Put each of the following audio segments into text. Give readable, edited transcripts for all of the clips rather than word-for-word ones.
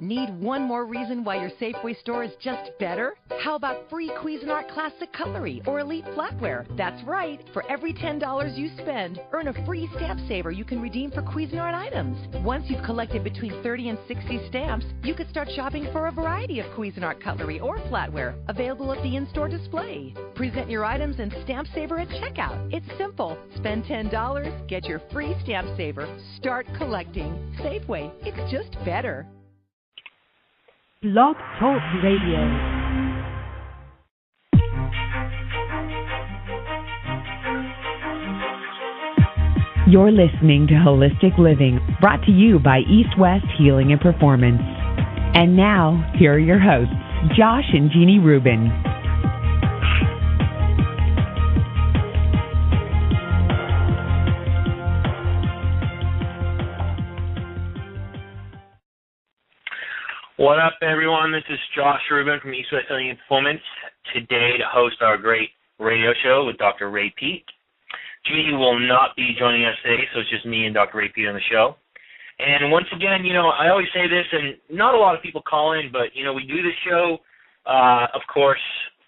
Need one more reason why your Safeway store is just better? How about free Cuisinart Classic Cutlery or Elite Flatware? That's right. For every $10 you spend, earn a free stamp saver you can redeem for Cuisinart items. Once you've collected between 30 and 60 stamps, you could start shopping for a variety of Cuisinart cutlery or flatware available at the in-store display. Present your items and stamp saver at checkout. It's simple. Spend $10, get your free stamp saver. Start collecting. Safeway. It's just better. Blog Talk Radio. You're listening to Holistic Living, brought to you by East West Healing and Performance. And now, here are your hosts, Josh and Jeannie Rubin. What up, everyone? This is Josh Rubin from East West Healing and Performance, today to host our great radio show with Dr. Ray Peat. Jeannie will not be joining us today, so it's just me and Dr. Ray Peat on the show. And once again, I always say this, and not a lot of people call in, but, we do this show, of course,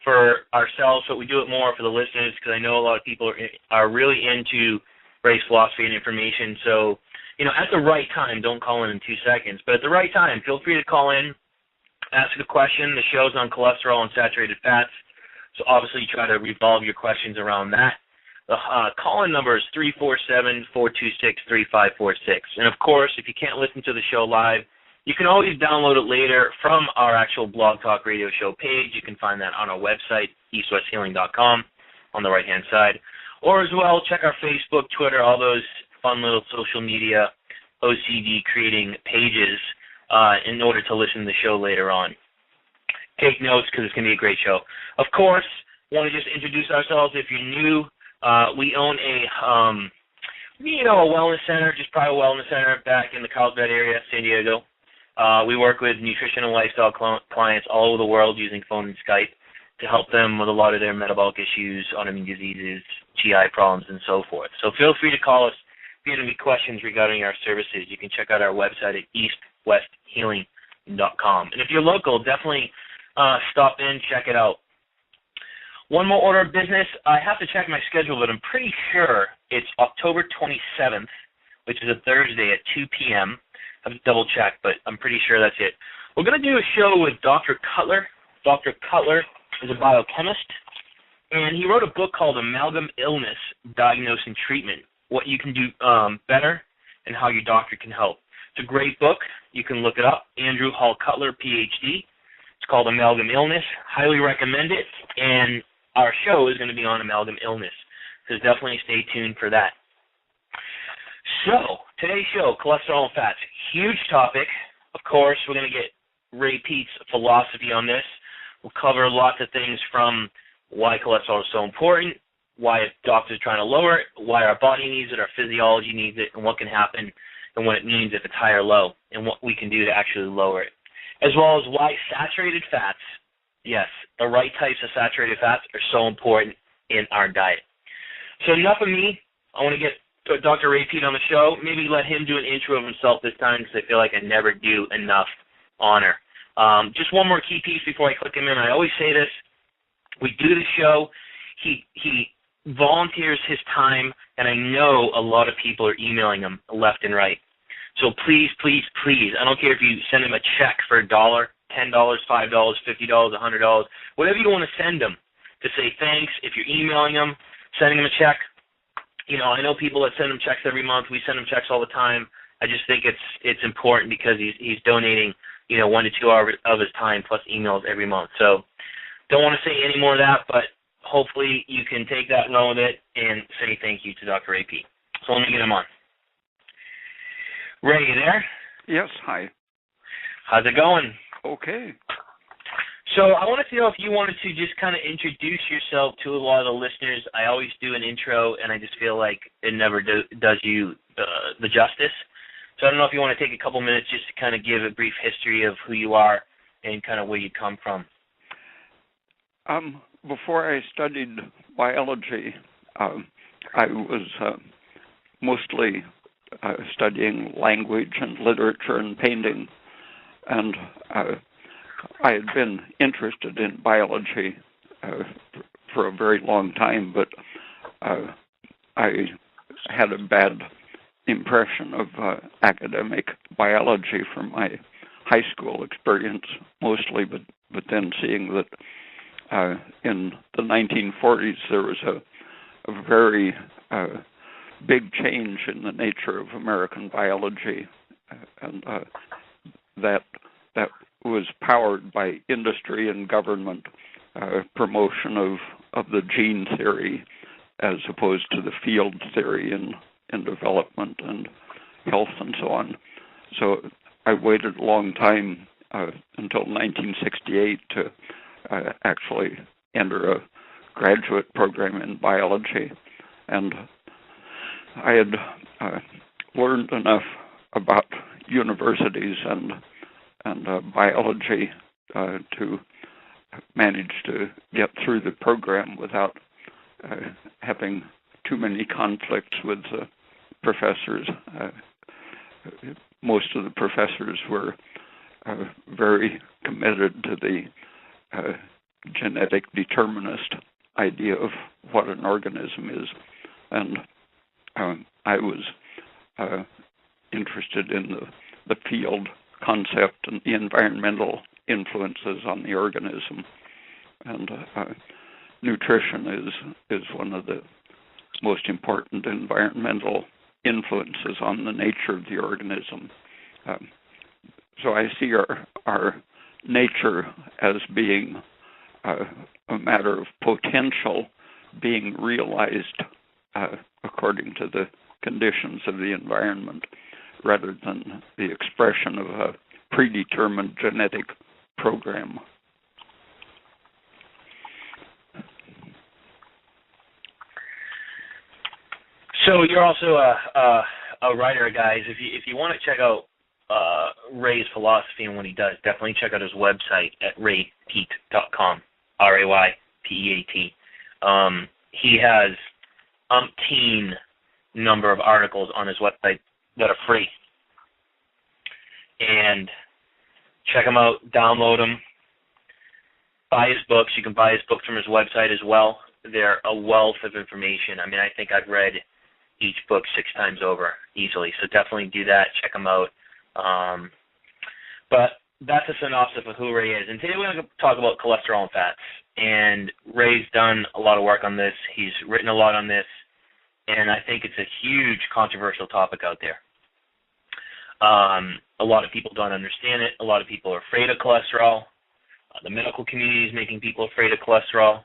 for ourselves, but we do it more for the listeners because I know a lot of people are really into Ray's philosophy and information, so at the right time, don't call in 2 seconds, but at the right time, feel free to call in, ask a question. The show's on cholesterol and saturated fats, so obviously try to revolve your questions around that. The call-in number is 347-426-3546. And, of course, if you can't listen to the show live, you can always download it later from our actual Blog Talk Radio show page. You can find that on our website, eastwesthealing.com, on the right-hand side. Or as well, check our Facebook, Twitter, all those fun little social media OCD creating pages in order to listen to the show later on. Take notes because it's going to be a great show. Of course, want to just introduce ourselves. If you're new, we own a wellness center, just private wellness center back in the Carlsbad area, San Diego. We work with nutrition and lifestyle clients all over the world using phone and Skype to help them with a lot of their metabolic issues, autoimmune diseases, GI problems, and so forth. So feel free to call us. If you have any questions regarding our services, you can check out our website at eastwesthealing.com. And if you're local, definitely stop in, check it out. One more order of business. I have to check my schedule, but I'm pretty sure it's October 27th, which is a Thursday at 2 p.m. I have to double check, but I'm pretty sure that's it. We're going to do a show with Dr. Cutler. Dr. Cutler is a biochemist, and he wrote a book called Amalgam Illness, Diagnosis and Treatment, What You Can Do Better and How Your Doctor Can Help. It's a great book. You can look it up. Andrew Hall Cutler, Ph.D. It's called Amalgam Illness. Highly recommend it, and our show is going to be on amalgam illness, so definitely stay tuned for that. So, today's show, cholesterol and fats, huge topic. Of course, we're going to get Ray Peat's philosophy on this. We'll cover lots of things from why cholesterol is so important, why doctors are trying to lower it, why our body needs it, our physiology needs it, and what can happen and what it means if it's high or low, and what we can do to actually lower it, as well as why saturated fats, yes, the right types of saturated fats are so important in our diet. So enough of me. I want to get Dr. Ray Peat on the show. Maybe let him do an intro of himself this time because I feel like I never do enough honor. Just one more key piece before I click him in. I always say this. We do the show. He volunteers his time, and I know a lot of people are emailing him left and right. So please, please, please, I don't care if you send him a check for $1, $10, $5, $50, $100, whatever you want to send him to say thanks. If you're emailing him, sending him a check, I know people that send him checks every month. We send him checks all the time. I just think it's important because he's donating, 1 to 2 hours of his time plus emails every month. So don't want to say any more of that, but hopefully you can take that and run with it and say thank you to Dr. Ray Peat. So let me get him on. Ray, you there? Yes, hi. How's it going? Okay. So I wanted to know if you wanted to just kind of introduce yourself to a lot of the listeners. I always do an intro, and I just feel like it never does you the justice. So I don't know if you want to take a couple minutes just to kind of give a brief history of who you are and kind of where you come from. Before I studied biology, I was mostly studying language and literature and painting. and I had been interested in biology for a very long time, but I had a bad impression of academic biology from my high school experience mostly, but then seeing that in the 1940s there was a very big change in the nature of American biology, and that was powered by industry and government promotion of the gene theory as opposed to the field theory in development and health and so on. So I waited a long time until 1968 to actually enter a graduate program in biology, and I had learned enough about universities and biology to manage to get through the program without having too many conflicts with the professors. Most of the professors were very committed to the genetic determinist idea of what an organism is, and I was interested in the field concept and the environmental influences on the organism, and nutrition is one of the most important environmental influences on the nature of the organism. So I see our nature as being a matter of potential being realized according to the conditions of the environment, rather than the expression of a predetermined genetic program. So you're also a writer, guys. If you want to check out Ray's philosophy and what he does, definitely check out his website at raypeat.com, RAYPEAT. He has umpteen number of articles on his website that are free. And check them out, download them, buy his books. You can buy his books from his website as well. They're a wealth of information. I mean, I think I've read each book 6 times over easily, so definitely do that. Check them out. But that's a synopsis of who Ray is. And today we're going to talk about cholesterol and fats. And Ray's done a lot of work on this. He's written a lot on this. And I think it's a huge controversial topic out there. A lot of people don't understand it. A lot of people are afraid of cholesterol. The medical community is making people afraid of cholesterol.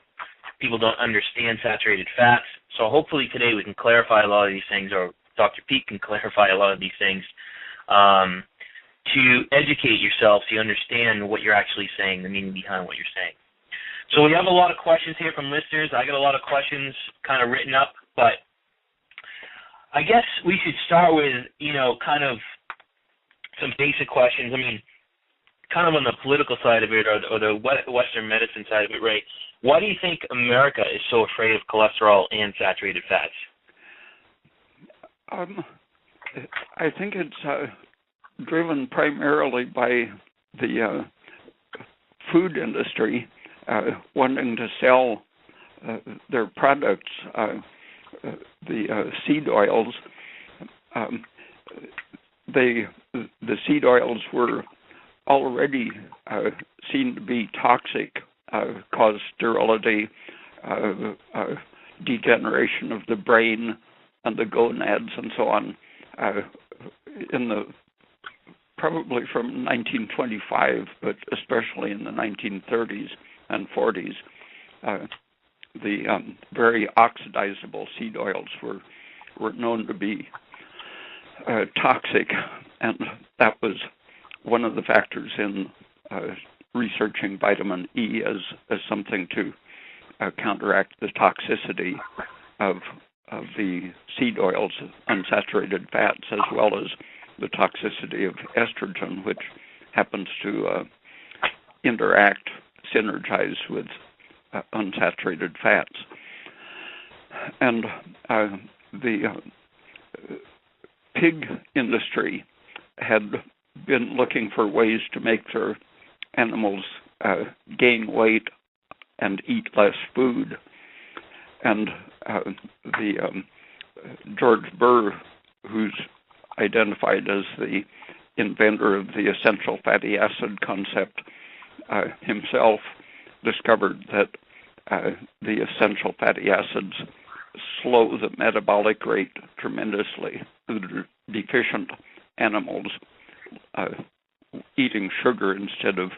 People don't understand saturated fats. So hopefully today we can clarify a lot of these things, or Dr. Peat can clarify a lot of these things, to educate yourself so you understand what you're actually saying, the meaning behind what you're saying. So we have a lot of questions here from listeners. I got a lot of questions kind of written up, but I guess we should start with, kind of some basic questions. I mean, kind of on the political side of it, or the Western medicine side of it, Ray, why do you think America is so afraid of cholesterol and saturated fats? I think it's driven primarily by the food industry wanting to sell their products. The seed oils, the seed oils were already seen to be toxic, cause sterility, degeneration of the brain and the gonads and so on. Probably from 1925, but especially in the 1930s and 40s, the very oxidizable seed oils were known to be toxic, and that was one of the factors in researching vitamin E as something to counteract the toxicity of the seed oils, unsaturated fats, as well as the toxicity of estrogen, which happens to synergize with unsaturated fats. And the pig industry had been looking for ways to make their animals gain weight and eat less food. And George Burr, who's identified as the inventor of the essential fatty acid concept, himself discovered that the essential fatty acids slow the metabolic rate tremendously. The deficient animals eating sugar instead of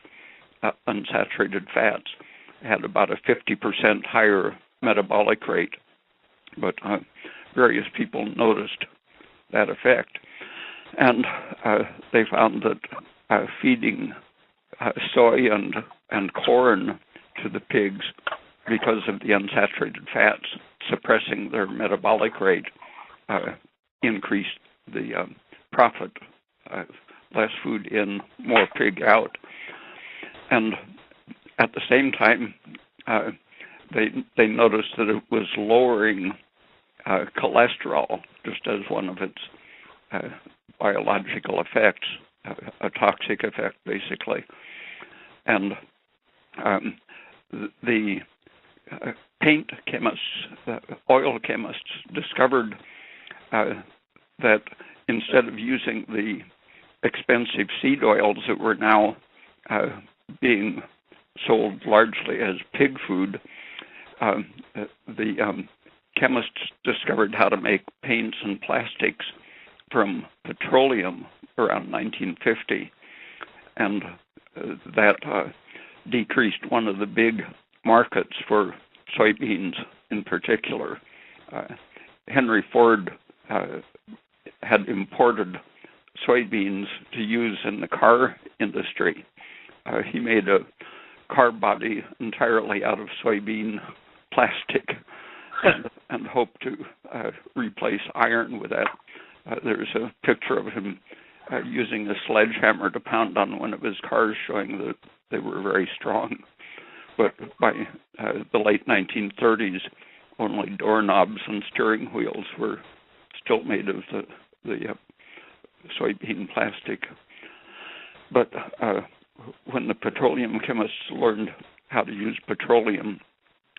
unsaturated fats had about a 50% higher metabolic rate, but various people noticed that effect. And they found that feeding soy and corn to the pigs, because of the unsaturated fats suppressing their metabolic rate, increased the profit. Less food in, more pig out. And at the same time, they noticed that it was lowering cholesterol, just as one of its biological effects, a toxic effect, basically. And the paint chemists, oil chemists, discovered that instead of using the expensive seed oils that were now being sold largely as pig food, the chemists discovered how to make paints and plastics from petroleum around 1950, and that decreased one of the big markets for soybeans in particular. Henry Ford had imported soybeans to use in the car industry. He made a car body entirely out of soybean plastic and hoped to replace iron with that. There's a picture of him using a sledgehammer to pound on one of his cars, showing that they were very strong. But by the late 1930s, only doorknobs and steering wheels were still made of the soybean plastic. But when the petroleum chemists learned how to use petroleum,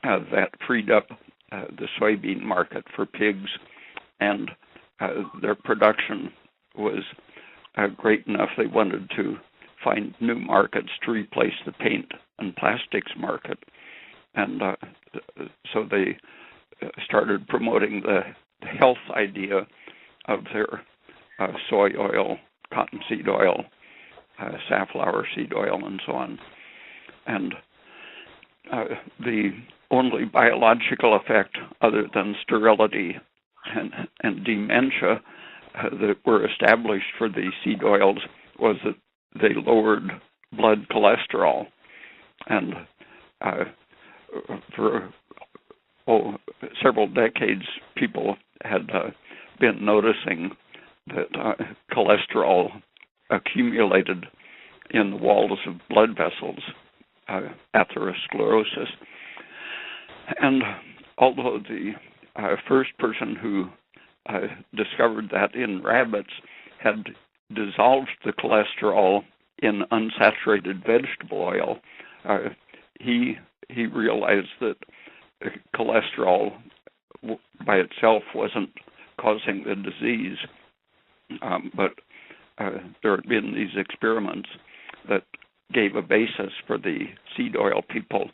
that freed up the soybean market for pigs, and their production was great enough they wanted to find new markets to replace the paint and plastics market. And so they started promoting the health idea of their soy oil, cottonseed oil, safflower seed oil, and so on. And the only biological effect other than sterility and dementia that were established for the seed oils was that they lowered blood cholesterol. And for several decades, people had been noticing that cholesterol accumulated in the walls of blood vessels, atherosclerosis. And although the first person who discovered that in rabbits had dissolved the cholesterol in unsaturated vegetable oil, he realized that cholesterol by itself wasn't causing the disease, but there had been these experiments that gave a basis for the seed oil people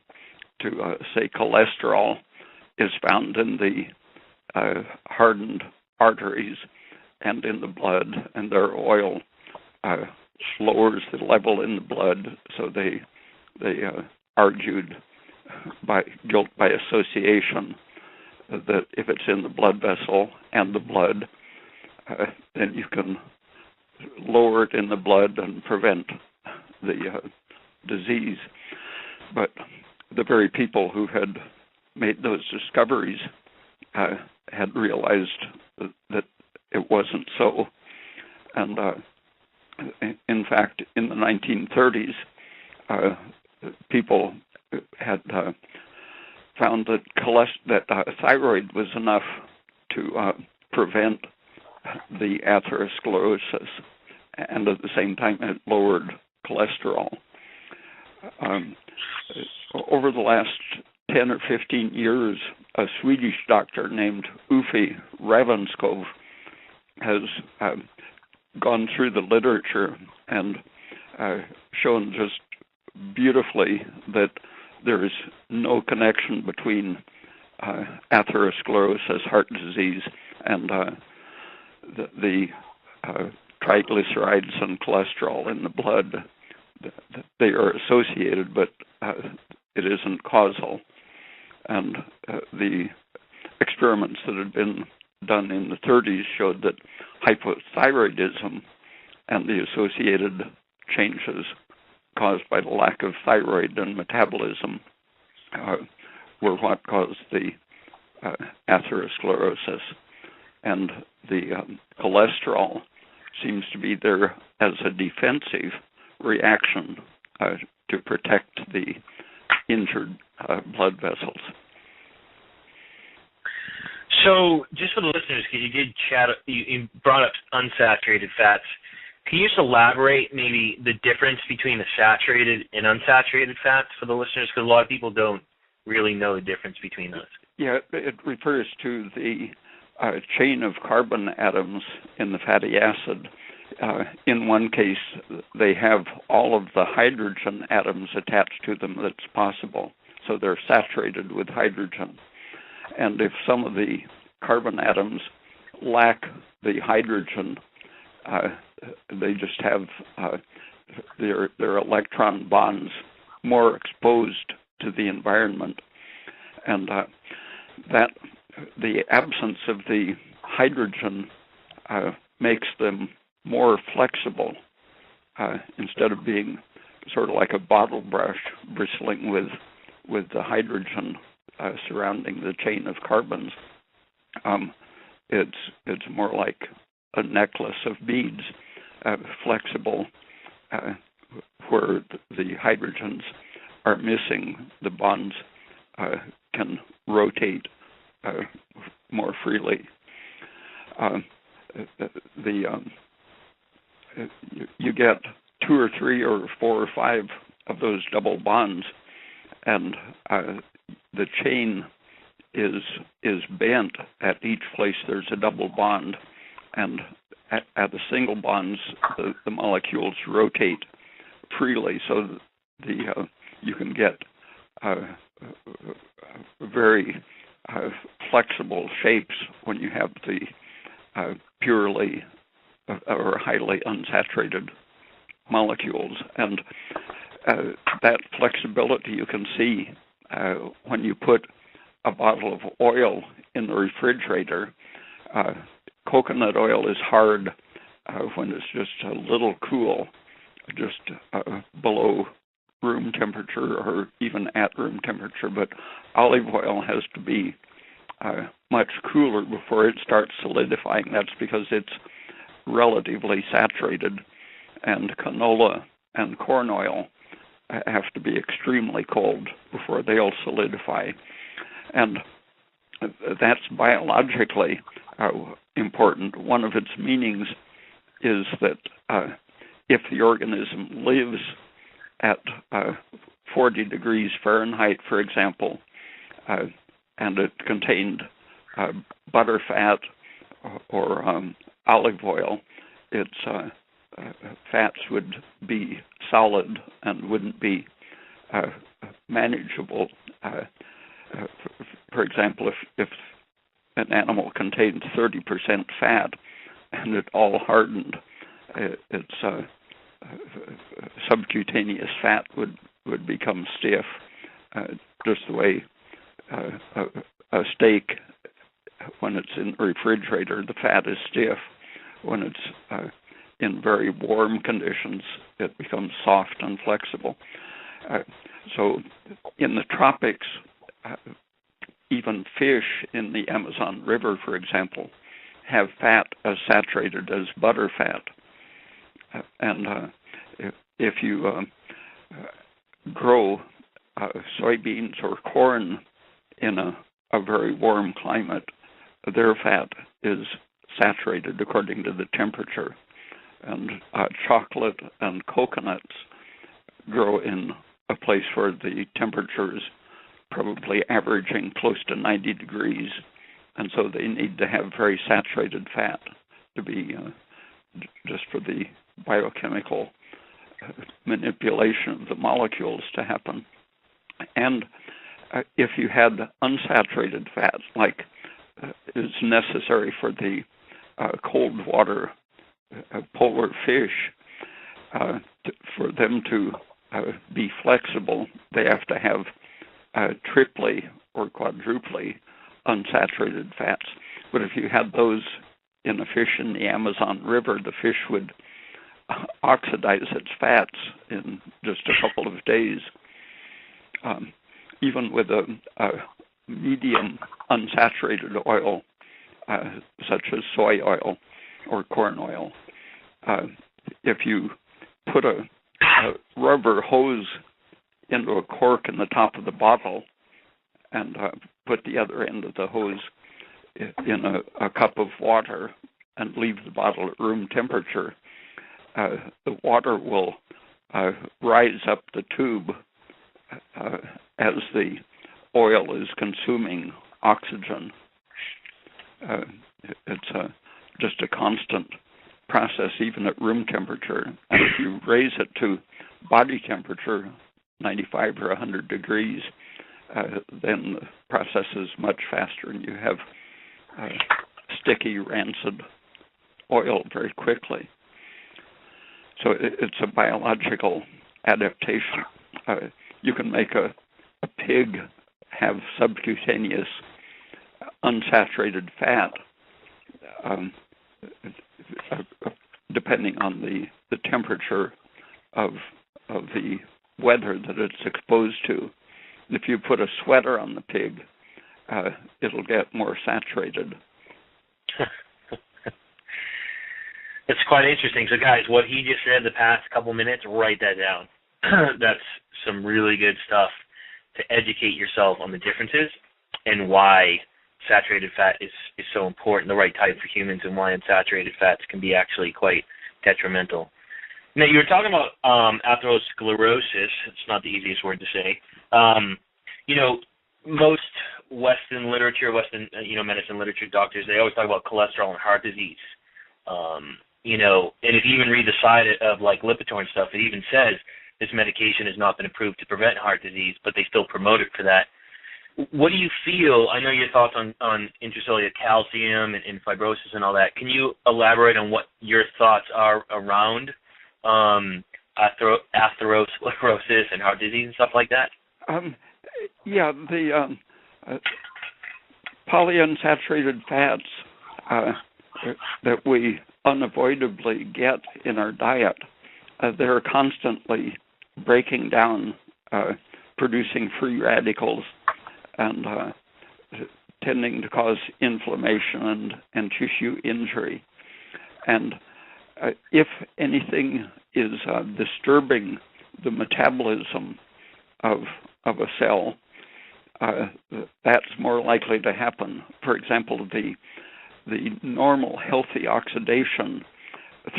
to say cholesterol is found in the hardened arteries and in the blood, and their oil lowers the level in the blood. So they argued by guilt by association that if it's in the blood vessel and the blood, then you can lower it in the blood and prevent the disease. But the very people who had made those discoveries had realized that it wasn't so. And in fact, in the 1930s, people had found that thyroid was enough to prevent the atherosclerosis, and at the same time it lowered cholesterol. Over the last 10 or 15 years, a Swedish doctor named Uffe Ravenskov has gone through the literature and shown just beautifully that there is no connection between atherosclerosis, heart disease, and the triglycerides and cholesterol in the blood. They are associated, but it isn't causal. And the experiments that had been done in the 30s showed that hypothyroidism and the associated changes caused by the lack of thyroid and metabolism were what caused the atherosclerosis. And the cholesterol seems to be there as a defensive reaction to protect the injured blood vessels. So, just for the listeners, because you did you brought up unsaturated fats. Can you just elaborate maybe the difference between the saturated and unsaturated fats for the listeners? Because a lot of people don't really know the difference between those. Yeah, it refers to the chain of carbon atoms in the fatty acid. In one case, they have all of the hydrogen atoms attached to them that's possible, so they're saturated with hydrogen. And if some of the carbon atoms lack the hydrogen, they just have their electron bonds more exposed to the environment. And that the absence of the hydrogen makes them more flexible instead of being sort of like a bottle brush bristling with the hydrogen surrounding the chain of carbons. It's more like a necklace of beads, flexible, where the hydrogens are missing. The bonds can rotate more freely. You get 2 or 3 or 4 or 5 of those double bonds, and the chain is bent at each place there's a double bond, and at the single bonds the molecules rotate freely, so you can get very flexible shapes when you have the purely or highly unsaturated molecules. And that flexibility you can see when you put a bottle of oil in the refrigerator. Coconut oil is hard when it's just a little cool, just below room temperature or even at room temperature, but olive oil has to be much cooler before it starts solidifying. That's because it's relatively saturated, and canola and corn oil have to be extremely cold before they'll solidify. And that's biologically important. One of its meanings is that if the organism lives at 40 degrees Fahrenheit, for example, and it contained butter fat or olive oil, its fats would be solid and wouldn't be manageable. For example, if an animal contained 30% fat and it all hardened, its subcutaneous fat would become stiff, just the way a steak, when it's in the refrigerator, the fat is stiff. When it's in very warm conditions, it becomes soft and flexible. So in the tropics, even fish in the Amazon River, for example, have fat as saturated as butter fat. And if you grow soybeans or corn in a very warm climate, their fat is saturated according to the temperature. And chocolate and coconuts grow in a place where the temperature is probably averaging close to 90 degrees, and so they need to have very saturated fat to be just for the biochemical manipulation of the molecules to happen. And if you had unsaturated fat, like is necessary for the cold water polar fish, for them to be flexible, they have to have triply or quadruply unsaturated fats. But if you had those in a fish in the Amazon River, the fish would oxidize its fats in just a couple of days. Even with a medium unsaturated oil, such as soy oil or corn oil, if you put a rubber hose into a cork in the top of the bottle and put the other end of the hose in a cup of water and leave the bottle at room temperature, the water will rise up the tube as the oil is consuming oxygen. It's just a constant process, even at room temperature. And if you raise it to body temperature, 95 or 100 degrees, then the process is much faster, and you have sticky, rancid oil very quickly. So it's a biological adaptation. You can make a pig have subcutaneous unsaturated fat, depending on the temperature of the weather that it's exposed to. If you put a sweater on the pig, it'll get more saturated. It's quite interesting. So, guys, what he just said the past couple minutes, write that down. That's some really good stuff to educate yourself on the differences and why saturated fat is so important, the right type for humans, and why unsaturated fats can be actually quite detrimental. Now, you were talking about atherosclerosis. It's not the easiest word to say. Most Western literature, medicine literature, doctors, they always talk about cholesterol and heart disease. And if you even read the side of like Lipitor and stuff, it even says this medication has not been approved to prevent heart disease, but they still promote it for that. What do you feel? I know your thoughts on intracellular calcium and fibrosis and all that. Can you elaborate on what your thoughts are around atherosclerosis and heart disease and stuff like that? The polyunsaturated fats that we unavoidably get in our diet, they're constantly breaking down, producing free radicals, and tending to cause inflammation and tissue injury. And if anything is disturbing the metabolism of a cell, that's more likely to happen. For example, the normal healthy oxidation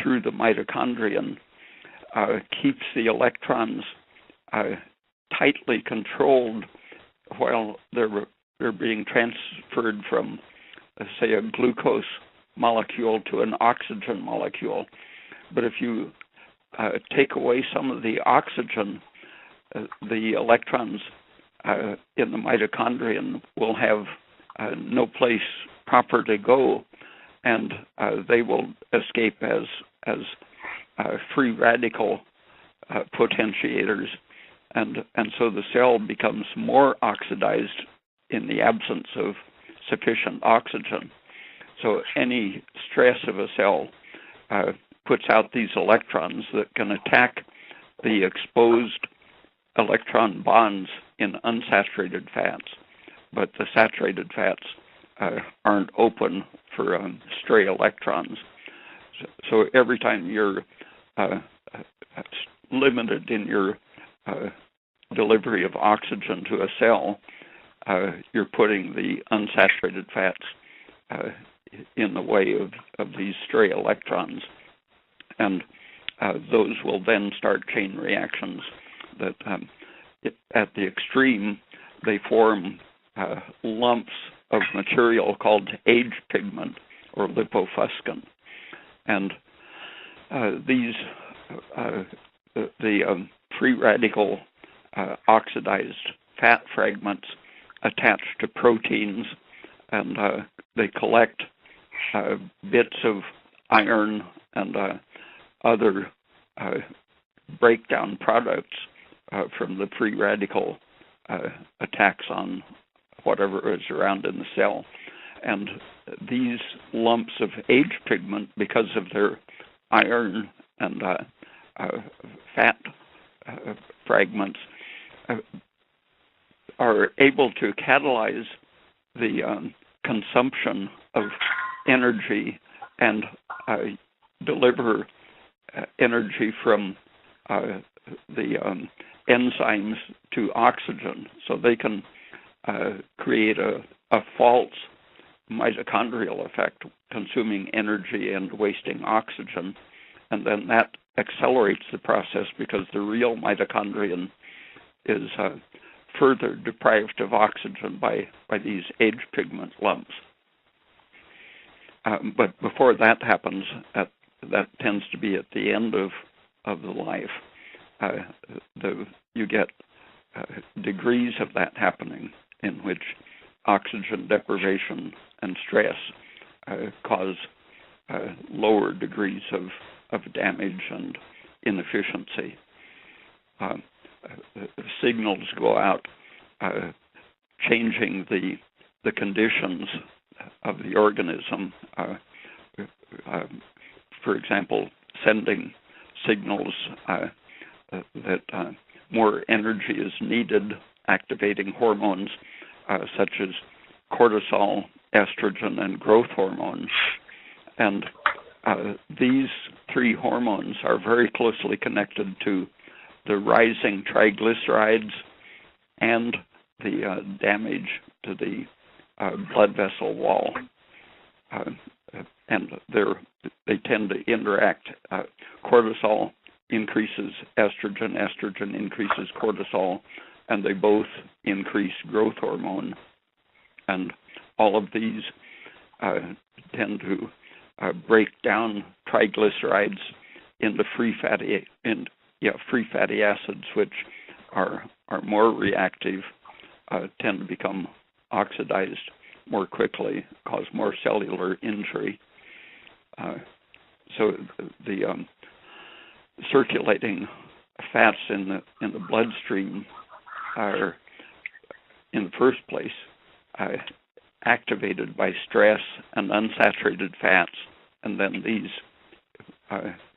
through the mitochondrion keeps the electrons tightly controlled while they're being transferred from, say, a glucose molecule to an oxygen molecule. But if you take away some of the oxygen, the electrons in the mitochondrion will have no place proper to go, and they will escape as free radical potentiators, and so the cell becomes more oxidized in the absence of sufficient oxygen. So any stress of a cell puts out these electrons that can attack the exposed electron bonds in unsaturated fats, but the saturated fats aren't open for stray electrons. So every time you're limited in your delivery of oxygen to a cell, you're putting the unsaturated fats in the way of these stray electrons. and those will then start chain reactions that at the extreme, they form lumps of material called age pigment or lipofuscin. And these, the free radical oxidized fat fragments attach to proteins, and they collect bits of iron and other breakdown products from the free radical attacks on whatever is around in the cell. And these lumps of age pigment, because of their iron and fat fragments, are able to catalyze the consumption of energy and deliver energy from the enzymes to oxygen. So they can create a false mitochondrial effect, consuming energy and wasting oxygen. And then that accelerates the process because the real mitochondrion is further deprived of oxygen by these age pigment lumps. But before that happens, that tends to be at the end of the life. You get degrees of that happening in which oxygen deprivation and stress cause lower degrees of damage and inefficiency. Signals go out changing the conditions of the organism. For example, sending signals that more energy is needed, activating hormones such as cortisol, estrogen, and growth hormones. And these three hormones are very closely connected to the rising triglycerides and the damage to the blood vessel wall. And they tend to interact. Cortisol increases estrogen, estrogen increases cortisol, and they both increase growth hormone. And all of these tend to break down triglycerides into free fatty acids, which are more reactive, tend to become oxidized more quickly, cause more cellular injury. So the circulating fats in the bloodstream are, in the first place, activated by stress and unsaturated fats, and then these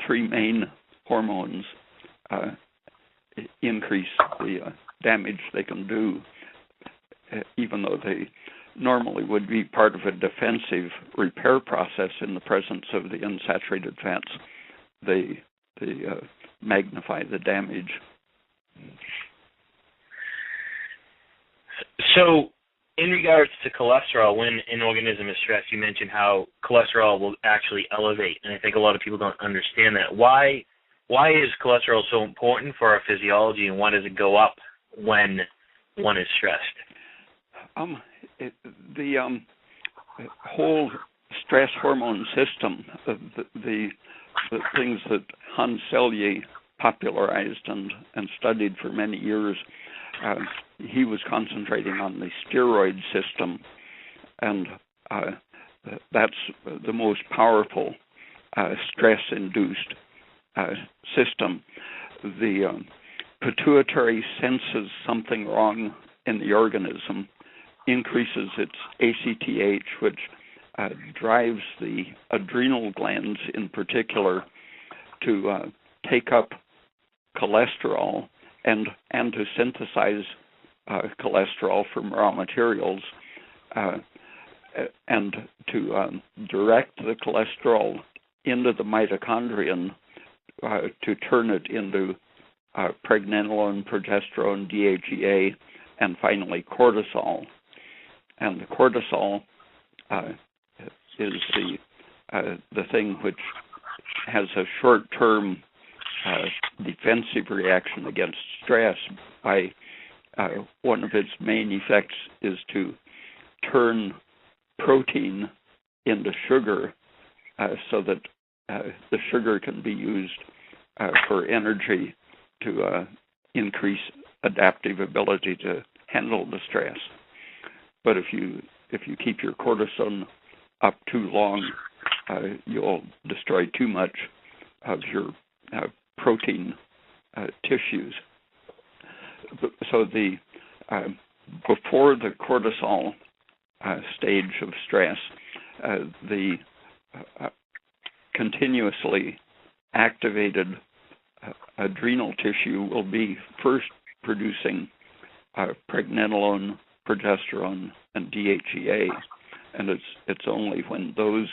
three main hormones increase the damage they can do, even though they normally would be part of a defensive repair process in the presence of the unsaturated fats. They magnify the damage. So, in regards to cholesterol, when an organism is stressed, you mentioned how cholesterol will actually elevate, and I think a lot of people don't understand that. Why is cholesterol so important for our physiology, and why does it go up when one is stressed? The whole stress hormone system, the things that Hans Selye popularized and studied for many years, he was concentrating on the steroid system, and that's the most powerful stress-induced system. The pituitary senses something wrong in the organism, increases its ACTH, which drives the adrenal glands in particular to take up cholesterol and to synthesize cholesterol from raw materials and to direct the cholesterol into the mitochondrion to turn it into pregnenolone, progesterone, DHEA, and finally cortisol. And the cortisol is the thing which has a short-term defensive reaction against stress by one of its main effects is to turn protein into sugar so that the sugar can be used for energy to increase adaptive ability to handle the stress. But if you keep your cortisone up too long, you'll destroy too much of your protein tissues. So the before the cortisol stage of stress, the continuously activated adrenal tissue will be first producing pregnenolone, progesterone, and DHEA, and it's only when those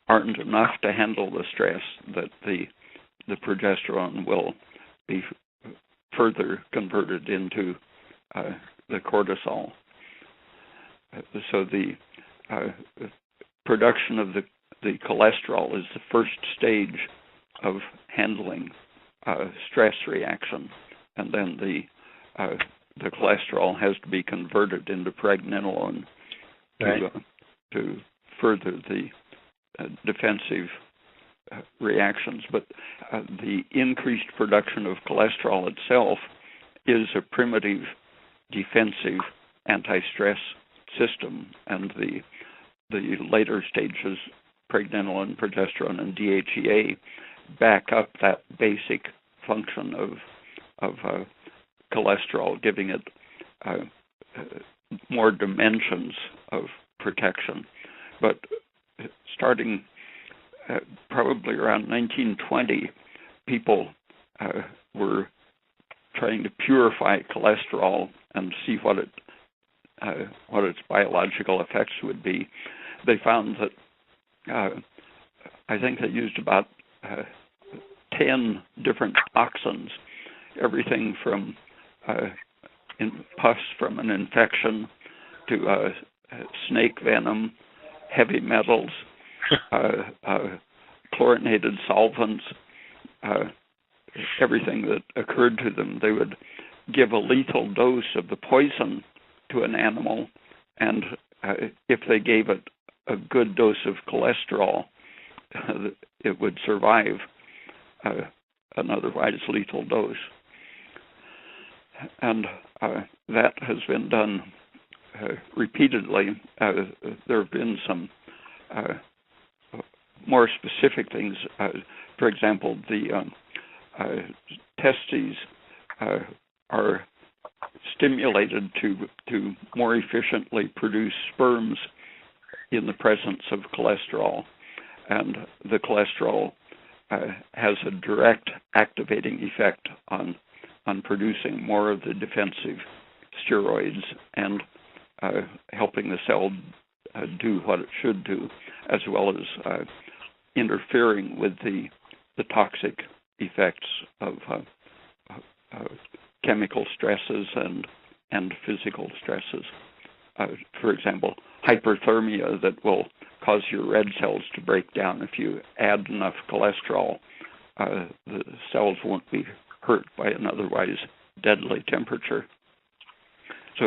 aren't enough to handle the stress that the progesterone will be further converted into the cortisol. So the production of the cholesterol is the first stage of handling stress reaction, and then the cholesterol has to be converted into pregnenolone to further the defensive reactions. But the increased production of cholesterol itself is a primitive defensive anti-stress system, and the later stages, pregnenolone, progesterone, and DHEA, back up that basic function of cholesterol, giving it more dimensions of protection. But starting probably around 1920, people were trying to purify cholesterol and see what its biological effects would be. They found that I think they used about 10 different toxins, everything from pus from an infection to snake venom, heavy metals, chlorinated solvents, everything that occurred to them. They would give a lethal dose of the poison to an animal, and if they gave it a good dose of cholesterol, it would survive an otherwise lethal dose. And that has been done repeatedly. There have been some more specific things. For example, the testes are stimulated to more efficiently produce sperms in the presence of cholesterol, and the cholesterol has a direct activating effect on producing more of the defensive steroids and helping the cell do what it should do, as well as interfering with the toxic effects of chemical stresses and physical stresses. For example, hyperthermia that will cause your red cells to break down. If you add enough cholesterol, the cells won't be hurt by an otherwise deadly temperature. So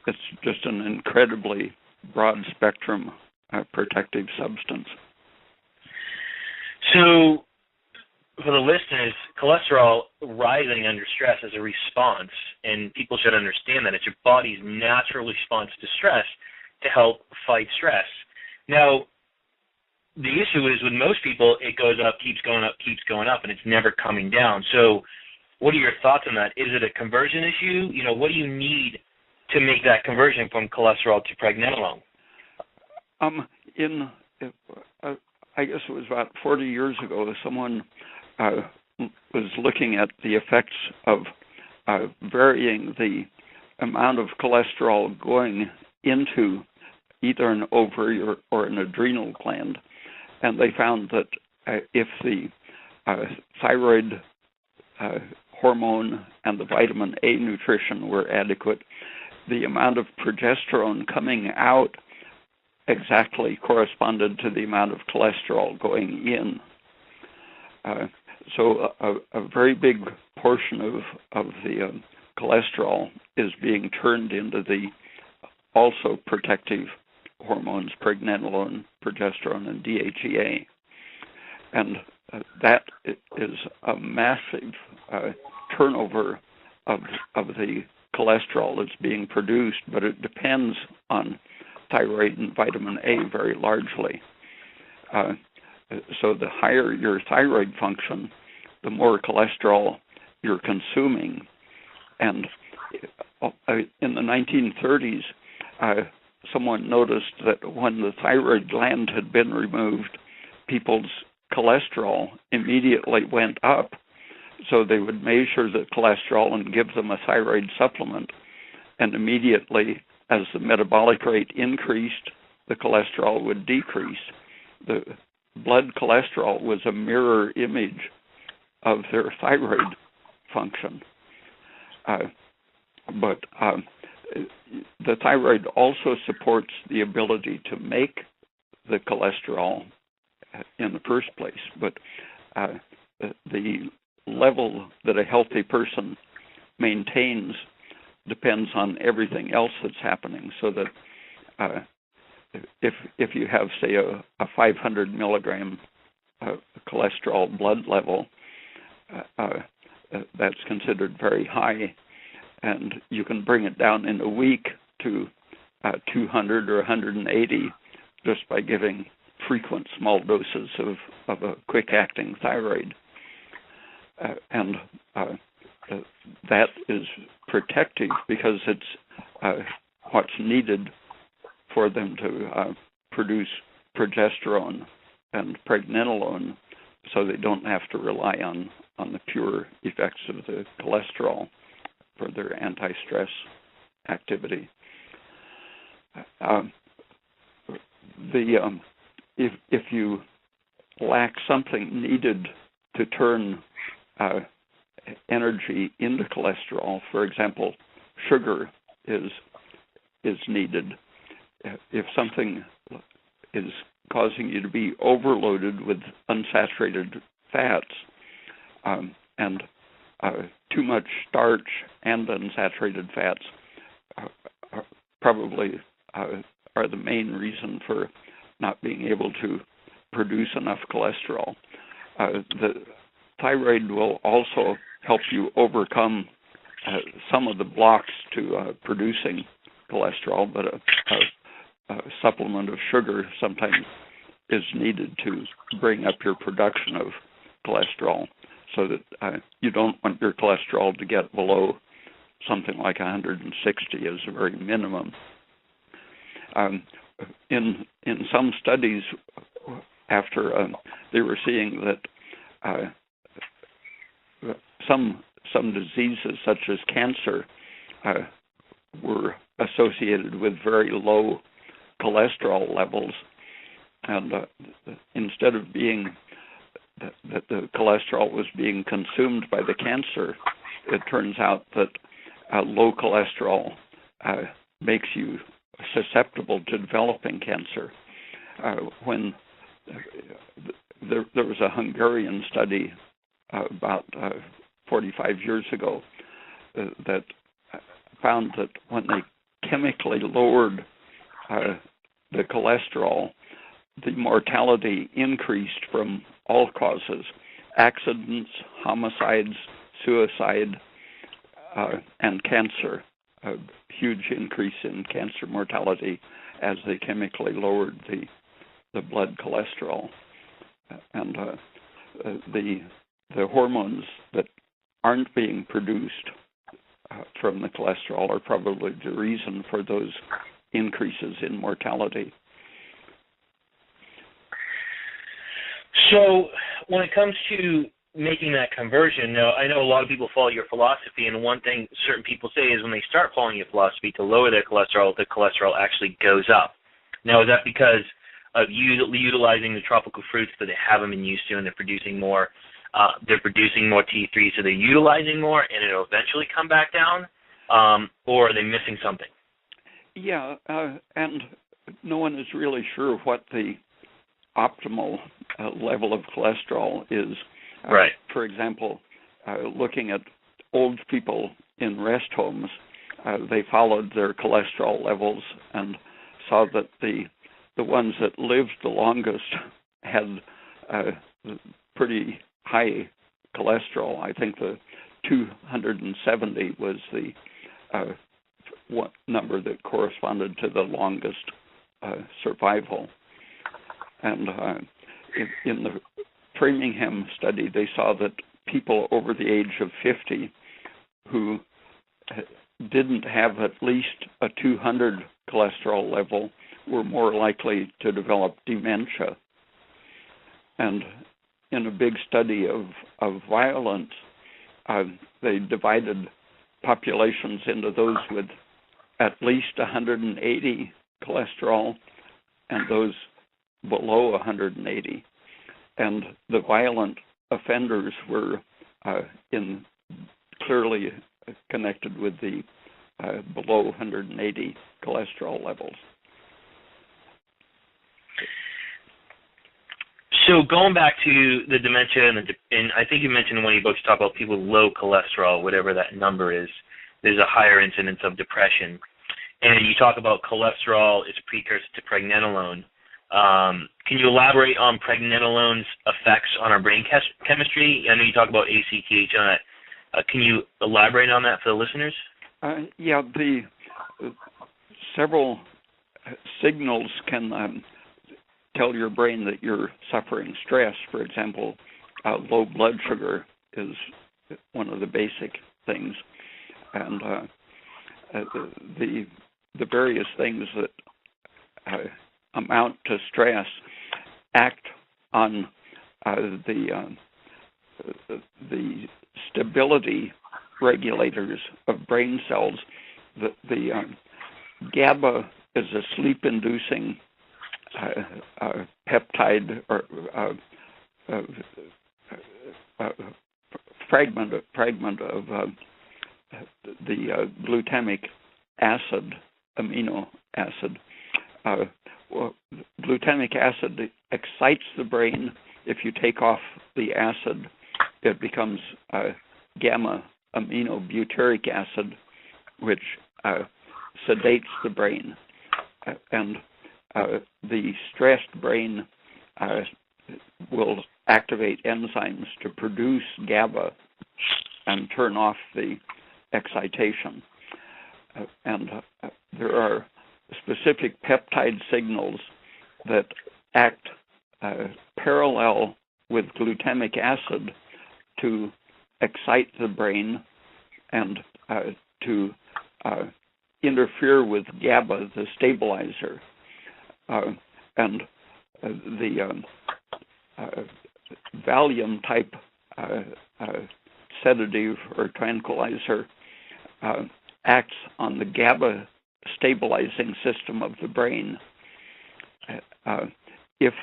it's just an incredibly broad spectrum protective substance. So for the listeners, cholesterol rising under stress is a response, and people should understand that it's your body's natural response to stress to help fight stress. Now, the issue is with most people, it goes up, keeps going up, and it's never coming down. So what are your thoughts on that? Is it a conversion issue? What do you need to make that conversion from cholesterol to pregnenolone? I guess it was about 40 years ago, someone was looking at the effects of varying the amount of cholesterol going into either an ovary or an adrenal gland, and they found that if the thyroid hormone and the vitamin A nutrition were adequate, the amount of progesterone coming out exactly corresponded to the amount of cholesterol going in. So a very big portion of the cholesterol is being turned into the also protective hormones, pregnenolone, progesterone, and DHEA. And that is a massive turnover of the cholesterol that's being produced, but it depends on thyroid and vitamin A very largely. So the higher your thyroid function, the more cholesterol you're consuming. And in the 1930s, someone noticed that when the thyroid gland had been removed, people's cholesterol immediately went up. So they would measure the cholesterol and give them a thyroid supplement, and immediately, as the metabolic rate increased, the cholesterol would decrease. The blood cholesterol was a mirror image of their thyroid function. But the thyroid also supports the ability to make the cholesterol in the first place. But the level that a healthy person maintains depends on everything else that's happening. So that if you have, say, a 500 milligram cholesterol blood level, that's considered very high, and you can bring it down in a week to 200 or 180 just by giving frequent small doses of a quick-acting thyroid. And that is protective because it's what's needed for them to produce progesterone and pregnenolone, so they don't have to rely on the pure effects of the cholesterol for their anti-stress activity. If you lack something needed to turn energy into cholesterol, for example, sugar is needed. If something is causing you to be overloaded with unsaturated fats, and too much starch and unsaturated fats probably are the main reason for not being able to produce enough cholesterol. The thyroid will also help you overcome some of the blocks to producing cholesterol, but a supplement of sugar sometimes is needed to bring up your production of cholesterol, so that you don't want your cholesterol to get below something like 160 as a very minimum. In some studies, after they were seeing that some diseases such as cancer were associated with very low cholesterol levels, and instead of being that the cholesterol was being consumed by the cancer, it turns out that low cholesterol makes you susceptible to developing cancer. When there was a Hungarian study about 45 years ago that found that when they chemically lowered the cholesterol, the mortality increased from all causes: accidents, homicides, suicide, and cancer. A huge increase in cancer mortality as they chemically lowered the blood cholesterol. And the hormones that aren't being produced from the cholesterol are probably the reason for those increases in mortality. So when it comes to making that conversion, now I know a lot of people follow your philosophy, and one thing certain people say is when they start following your philosophy to lower their cholesterol, the cholesterol actually goes up. Now, is that because of utilizing the tropical fruits that they haven't been used to, and they're producing more T3, so they're utilizing more, and it'll eventually come back down, or are they missing something? Yeah, and no one is really sure what the optimal level of cholesterol is. Right. For example, looking at old people in rest homes, they followed their cholesterol levels and saw that the ones that lived the longest had pretty high cholesterol. I think the 270 was the one number that corresponded to the longest survival. And in the Framingham study, they saw that people over the age of 50 who didn't have at least a 200 cholesterol level were more likely to develop dementia. And in a big study of violence, they divided populations into those with at least 180 cholesterol and those below 180. And the violent offenders were clearly connected with the below 180 cholesterol levels. So going back to the dementia, and I think you mentioned in one of your books, you talk about people with low cholesterol, whatever that number is, there's a higher incidence of depression. And you talk about cholesterol is a precursor to pregnenolone. Can you elaborate on pregnenolone's effects on our brain chemistry? I know you talk about ACTH on it. Can you elaborate on that for the listeners? Yeah, the several signals can tell your brain that you're suffering stress. For example, low blood sugar is one of the basic things, and the various things that amount to stress act on the stability regulators of brain cells. The GABA is a sleep-inducing peptide or fragment of the glutamic acid, amino acid. Glutamic acid excites the brain. If you take off the acid, it becomes gamma aminobutyric acid, which sedates the brain. And the stressed brain will activate enzymes to produce GABA and turn off the excitation. And there are specific peptide signals that act parallel with glutamic acid to excite the brain and to interfere with GABA, the stabilizer. And the Valium-type sedative or tranquilizer acts on the GABA stabilizing system of the brain. If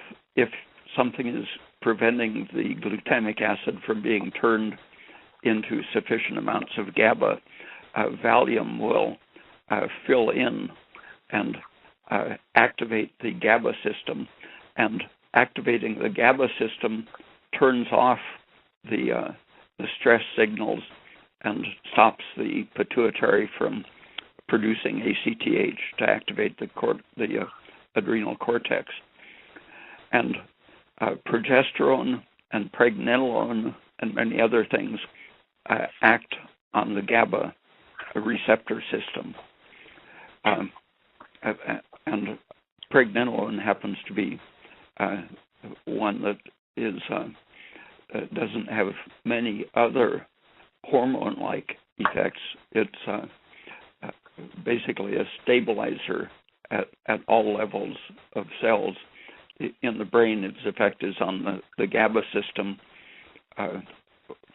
something is preventing the glutamic acid from being turned into sufficient amounts of GABA, Valium will fill in and activate the GABA system, and activating the GABA system turns off the stress signals and stops the pituitary from producing ACTH to activate the adrenal cortex. And progesterone and pregnenolone and many other things act on the GABA receptor system. And pregnenolone happens to be one that is doesn't have many other hormone-like effects. It's basically a stabilizer at all levels of cells. In the brain, its effect is on the GABA system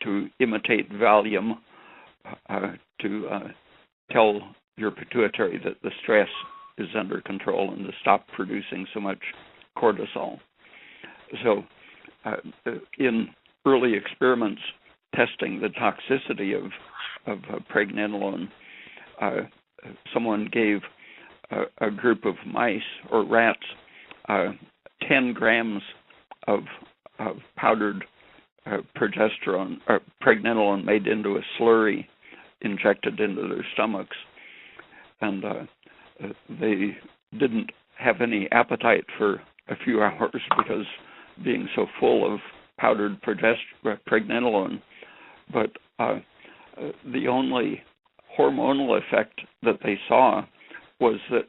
to imitate Valium, to tell your pituitary that the stress is under control and to stop producing so much cortisol. So in early experiments testing the toxicity of pregnenolone, someone gave a group of mice or rats 10 grams of powdered progesterone or pregnenolone made into a slurry injected into their stomachs, and they didn't have any appetite for a few hours because being so full of powdered pregnenolone. But the only hormonal effect that they saw was that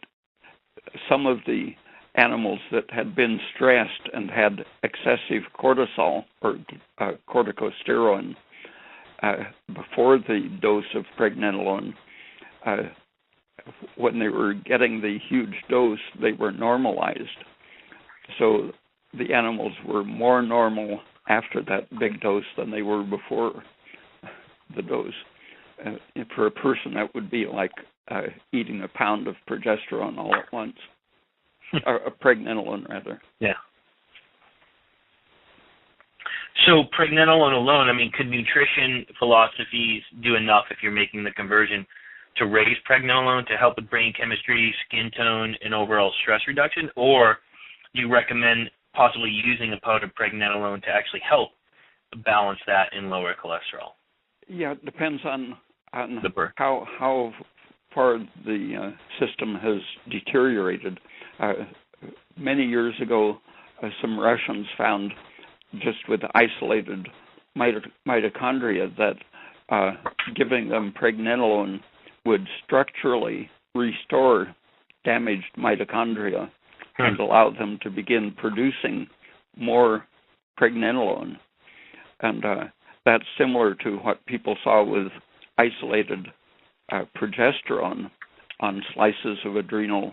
some of the animals that had been stressed and had excessive cortisol or corticosteroid before the dose of pregnenolone, when they were getting the huge dose, they were normalized. So the animals were more normal after that big dose than they were before the dose. For a person, that would be like eating a pound of progesterone all at once. Or pregnenolone, rather. Yeah. So pregnenolone alone, I mean, could nutrition philosophies do enough if you're making the conversion to raise pregnenolone to help with brain chemistry, skin tone, and overall stress reduction? Or do you recommend possibly using a powdered pregnenolone to actually help balance that and lower cholesterol? Yeah, it depends on the birth. how far the system has deteriorated. Many years ago, some Russians found just with isolated mitochondria that giving them pregnenolone would structurally restore damaged mitochondria and allow them to begin producing more pregnenolone. And that's similar to what people saw with isolated progesterone on slices of adrenal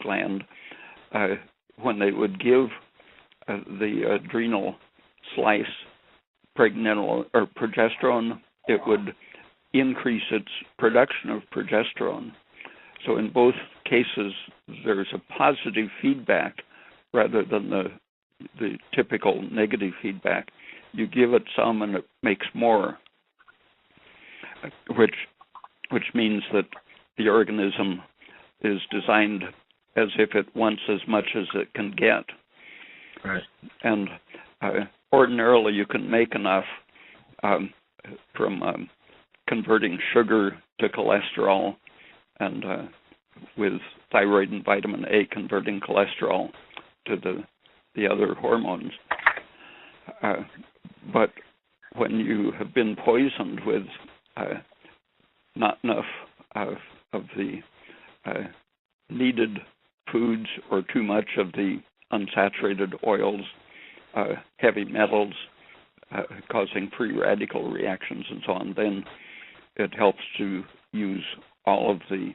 gland. When they would give the adrenal slice pregnenolone or progesterone, it would increase its production of progesterone. So in both cases, there's a positive feedback rather than the typical negative feedback. You give it some and it makes more, which means that the organism is designed as if it wants as much as it can get. Right. And ordinarily you can make enough from converting sugar to cholesterol, and with thyroid and vitamin A converting cholesterol to the other hormones. But when you have been poisoned with not enough of the needed foods or too much of the unsaturated oils, heavy metals, causing free radical reactions and so on, then it helps to use all of the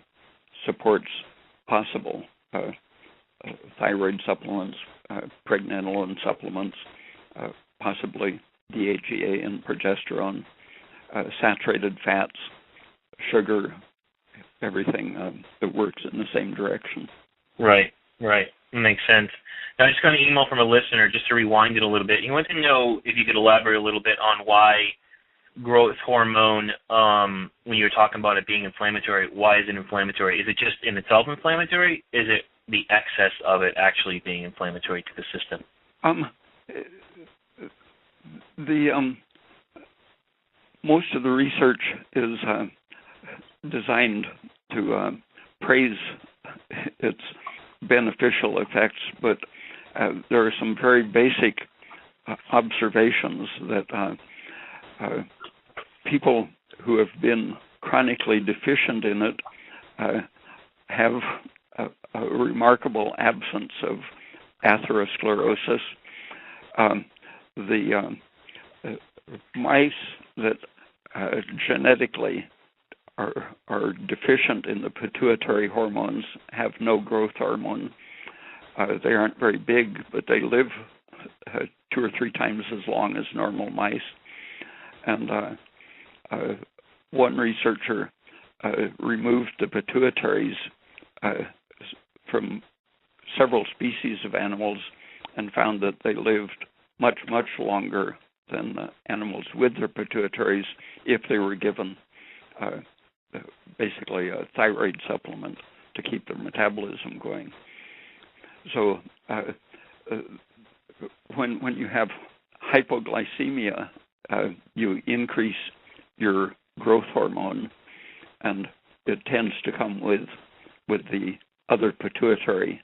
supports possible, thyroid supplements, pregnenolone supplements, possibly DHEA and progesterone, saturated fats, sugar, everything that works in the same direction. Right. Makes sense. Now, I just got an email from a listener, just to rewind it a little bit. He wanted to know if you could elaborate a little bit on why growth hormone, when you're talking about it being inflammatory, why is it inflammatory? Is it just in itself inflammatory? Is it the excess of it actually being inflammatory to the system? Most of the research is designed to praise its beneficial effects, but there are some very basic observations that people who have been chronically deficient in it have a remarkable absence of atherosclerosis. The mice that genetically are deficient in the pituitary hormones have no growth hormone. They aren't very big, but they live 2 or 3 times as long as normal mice. And one researcher removed the pituitaries from several species of animals and found that they lived much, much longer than animals with their pituitaries if they were given basically a thyroid supplement to keep their metabolism going. So when you have hypoglycemia, you increase your growth hormone, and it tends to come with the other pituitary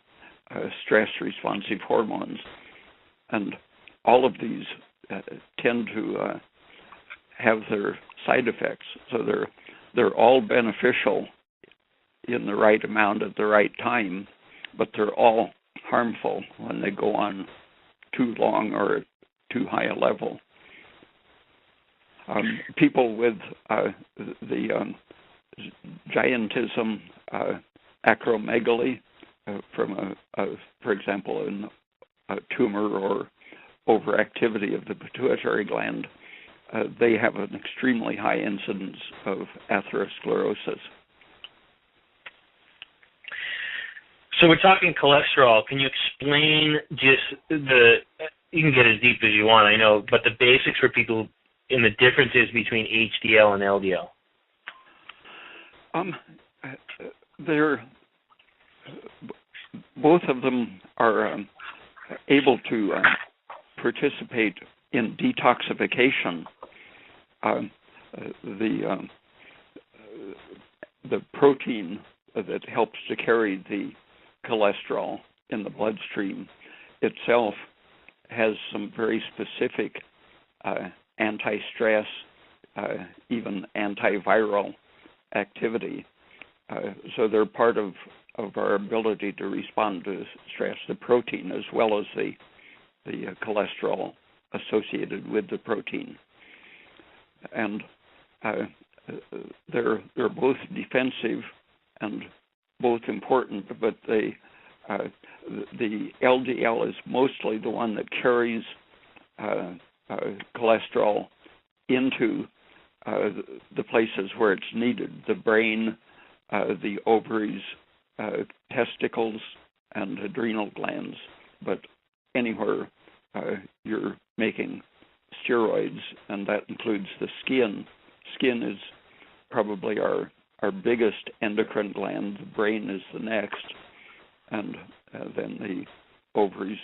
stress-responsive hormones. And all of these tend to have their side effects. So they're all beneficial in the right amount at the right time, but they're all harmful when they go on too long or too high a level. People with the giantism, acromegaly, from for example, a tumor or overactivity of the pituitary gland, they have an extremely high incidence of atherosclerosis. So we're talking cholesterol. Can you explain just you can get as deep as you want, I know, but the basics for people in the differences between HDL and LDL? Both of them are able to participate in detoxification. The protein that helps to carry the cholesterol in the bloodstream itself has some very specific anti-stress, even antiviral activity. So they're part of our ability to respond to stress, the protein as well as the cholesterol associated with the protein. And they're both defensive and both important, but the LDL is mostly the one that carries cholesterol into the places where it's needed, the brain, the ovaries, testicles, and adrenal glands. But anywhere you're making steroids, and that includes the skin. Skin is probably our biggest endocrine gland. The brain is the next, and then the ovaries,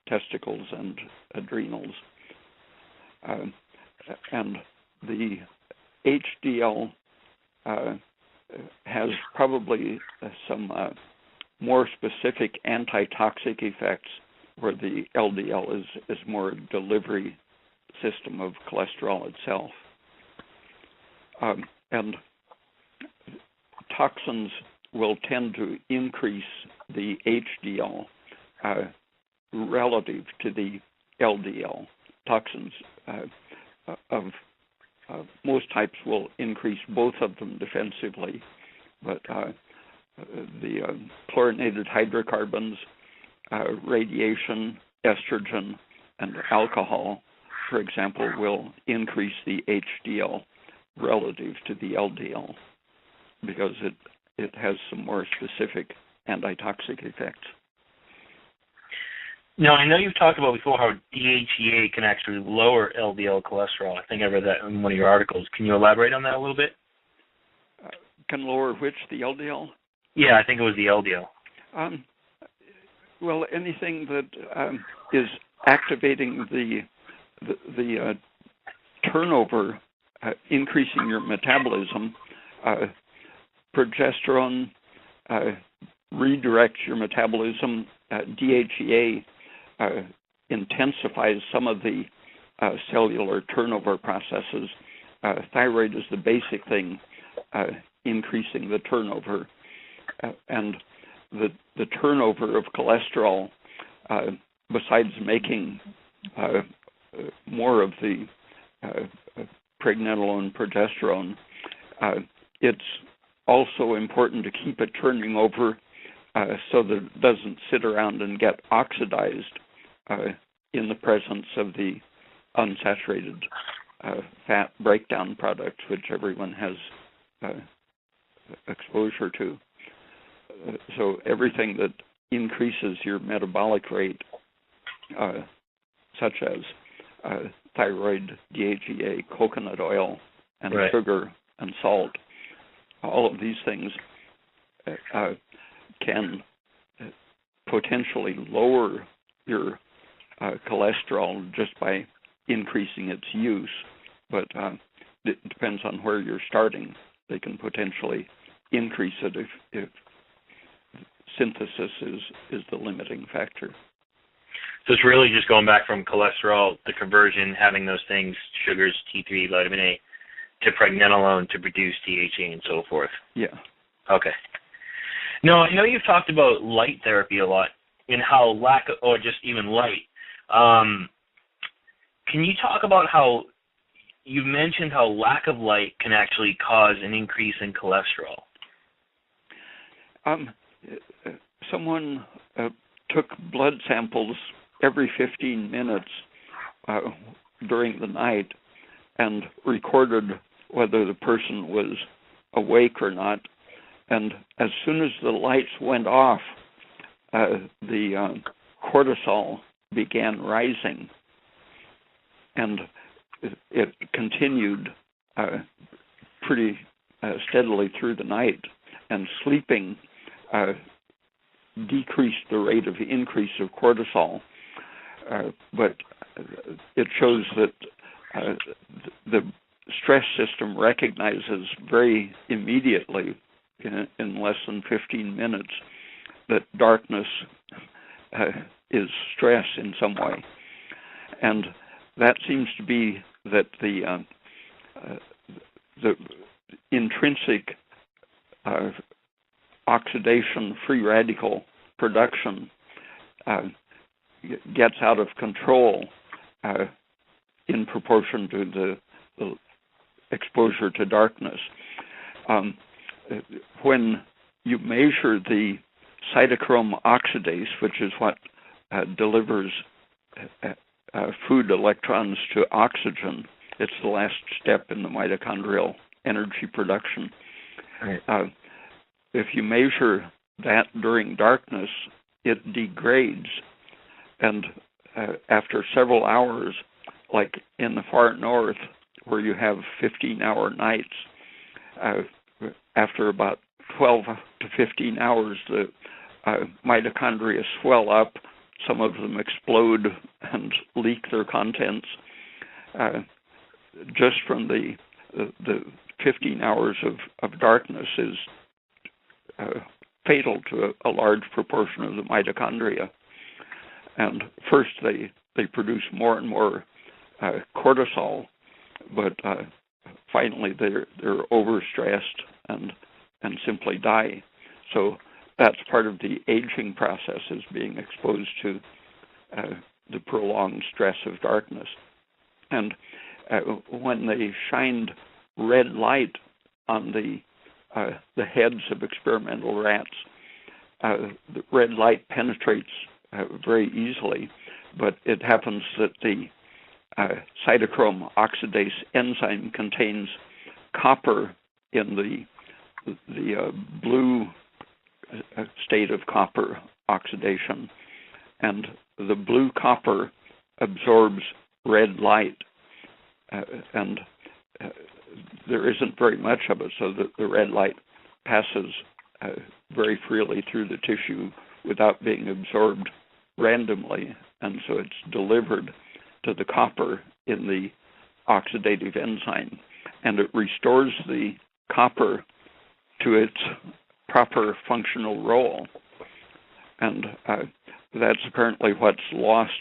testicles, and adrenals. And the HDL has probably some more specific antitoxic effects, where the LDL is more a delivery system of cholesterol itself. And toxins will tend to increase the HDL relative to the LDL. Toxins of most types will increase both of them defensively, but the chlorinated hydrocarbons, radiation, estrogen, and alcohol, for example, will increase the HDL relative to the LDL because it has some more specific antitoxic effects. Now, I know you've talked about before how DHEA can actually lower LDL cholesterol. I think I read that in one of your articles. Can you elaborate on that a little bit? Can lower which, the LDL? Yeah, I think it was the LDL. Well, anything that is activating the turnover, increasing your metabolism, progesterone redirects your metabolism. DHEA intensifies some of the cellular turnover processes. Thyroid is the basic thing, increasing the turnover. And the turnover of cholesterol, besides making more of the pregnenolone, progesterone, it's also important to keep it turning over so that it doesn't sit around and get oxidized in the presence of the unsaturated fat breakdown products, which everyone has exposure to. So everything that increases your metabolic rate, such as thyroid, DHEA, coconut oil, and sugar and salt, all of these things can potentially lower your cholesterol just by increasing its use, but it depends on where you're starting. They can potentially increase it if synthesis is the limiting factor. So it's really just going back from cholesterol, the conversion, having those things, sugars, T3, vitamin A, to pregnenolone to produce DHA and so forth. Yeah. Okay. Now, I know you've talked about light therapy a lot and how or just even light. Can you talk about how you mentioned how lack of light can actually cause an increase in cholesterol? Someone took blood samples every 15 minutes during the night and recorded whether the person was awake or not. And as soon as the lights went off, the cortisol began rising. And it continued pretty steadily through the night. And sleeping decreased the rate of increase of cortisol. But it shows that the stress system recognizes very immediately, in less than 15 minutes, that darkness is stress in some way. And that seems to be that the intrinsic oxidation free radical production gets out of control in proportion to the exposure to darkness. When you measure the cytochrome oxidase, which is what delivers food electrons to oxygen, it's the last step in the mitochondrial energy production. Right. If you measure that during darkness, it degrades. And after several hours, like in the far north, where you have 15-hour nights, after about 12 to 15 hours, the mitochondria swell up. Some of them explode and leak their contents. Just from the 15 hours of darkness is fatal to a large proportion of the mitochondria. And first they produce more and more cortisol, but finally they're overstressed and simply die. So that's part of the aging process, is being exposed to the prolonged stress of darkness. And when they shined red light on the heads of experimental rats, the red light penetrates very easily, but it happens that the cytochrome oxidase enzyme contains copper in the blue state of copper oxidation, and the blue copper absorbs red light, and there isn't very much of it, so that the red light passes very freely through the tissue without being absorbed randomly, and so it's delivered to the copper in the oxidative enzyme, and it restores the copper to its proper functional role. And that's apparently what's lost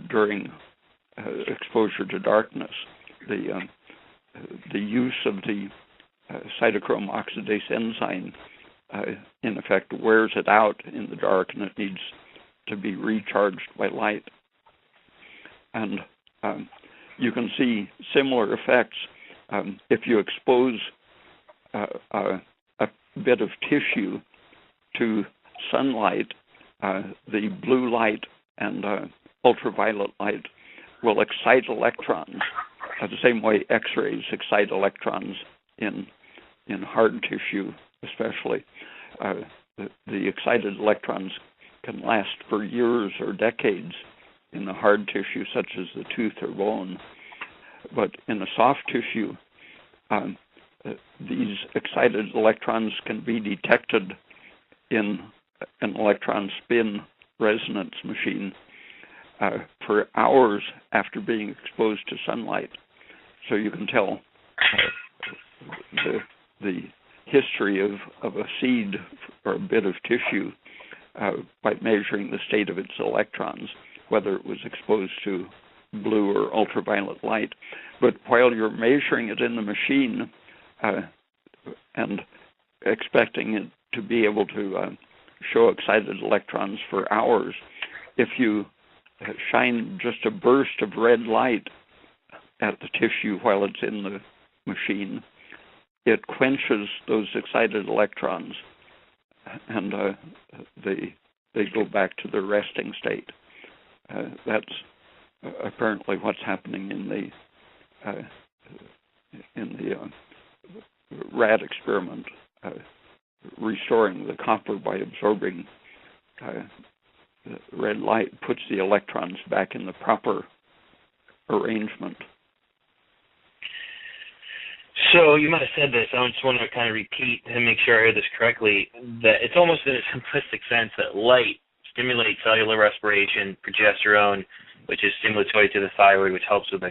during exposure to darkness. The use of the cytochrome oxidase enzyme in effect wears it out in the dark, and it needs to be recharged by light. And you can see similar effects if you expose a bit of tissue to sunlight. The blue light and ultraviolet light will excite electrons the same way X-rays excite electrons in hard tissue, especially. The excited electrons can last for years or decades in the hard tissue, such as the tooth or bone. But in the soft tissue, these excited electrons can be detected in an electron spin resonance machine for hours after being exposed to sunlight. So you can tell the history of a seed or a bit of tissue by measuring the state of its electrons, whether it was exposed to blue or ultraviolet light. But while you're measuring it in the machine and expecting it to be able to show excited electrons for hours, if you shine just a burst of red light at the tissue while it's in the machine, it quenches those excited electrons, and they go back to their resting state. That's apparently what's happening in the rat experiment, restoring the copper by absorbing red light puts the electrons back in the proper arrangement. So you might have said this. I just want to kind of repeat and make sure I hear this correctly, that it's almost in a simplistic sense that light stimulates cellular respiration, progesterone, which is stimulatory to the thyroid, which helps with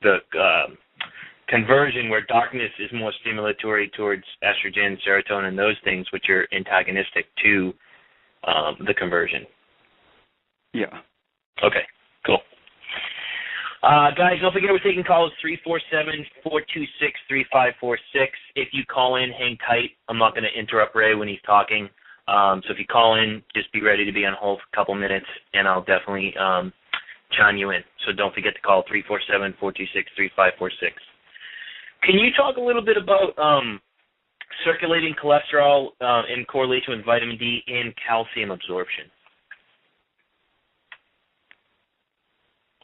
the conversion, where darkness is more stimulatory towards estrogen, serotonin, those things, which are antagonistic to the conversion. Yeah. Okay, cool. Guys, don't forget we're taking calls 347-426-3546. If you call in, hang tight. I'm not going to interrupt Ray when he's talking. So if you call in, just be ready to be on hold for a couple minutes, and I'll definitely chime you in. So don't forget to call 347-426-3546. Can you talk a little bit about circulating cholesterol in correlation with vitamin D and calcium absorption?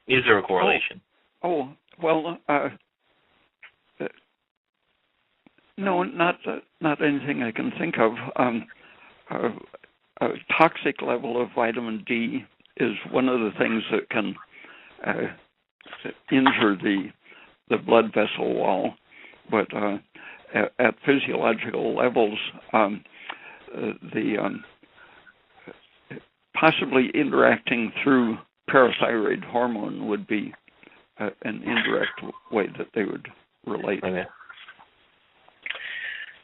Is there a correlation? Well, no, not anything I can think of. A toxic level of vitamin D is one of the things that can injure the blood vessel wall, but at physiological levels, possibly interacting through parathyroid hormone would be an indirect way that they would relate. Okay.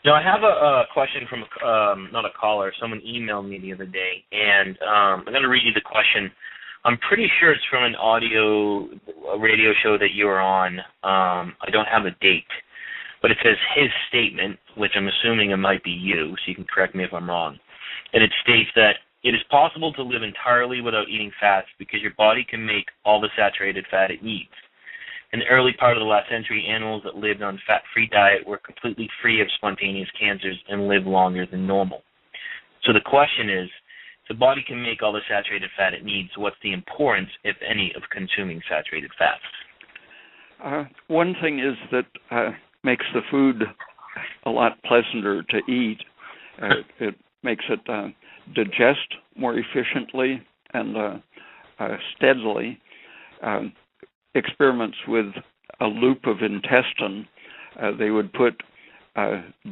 Now, I have a question from, not a caller, someone emailed me the other day, and I'm going to read you the question. I'm pretty sure it's from a radio show that you were on. I don't have a date, but it says his statement, which I'm assuming it might be you, so you can correct me if I'm wrong. And it states that it is possible to live entirely without eating fats because your body can make all the saturated fat it needs. In the early part of the last century, animals that lived on fat-free diet were completely free of spontaneous cancers and lived longer than normal. So the question is, if the body can make all the saturated fat it needs, what's the importance, if any, of consuming saturated fats? One thing is that makes the food a lot pleasanter to eat. It makes it digest more efficiently and steadily. Experiments with a loop of intestine, they would put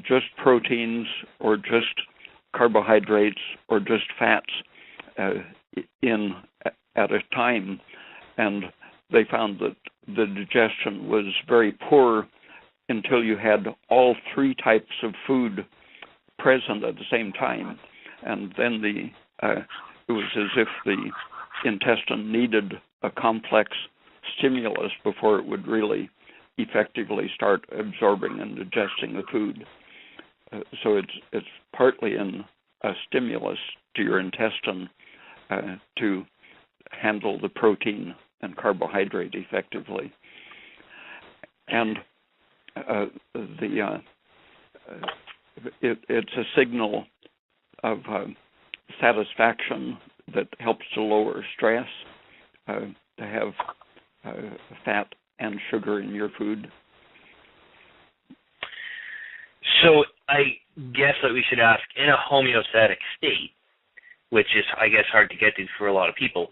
just proteins or just carbohydrates or just fats in at a time, and they found that the digestion was very poor until you had all three types of food present at the same time, and then it was as if the intestine needed a complex stimulus before it would really effectively start absorbing and digesting the food. So it's partly a stimulus to your intestine to handle the protein and carbohydrate effectively. And it's a signal of satisfaction that helps to lower stress, to have fat and sugar in your food. So I guess that we should ask, in a homeostatic state, which is, I guess, hard to get to for a lot of people,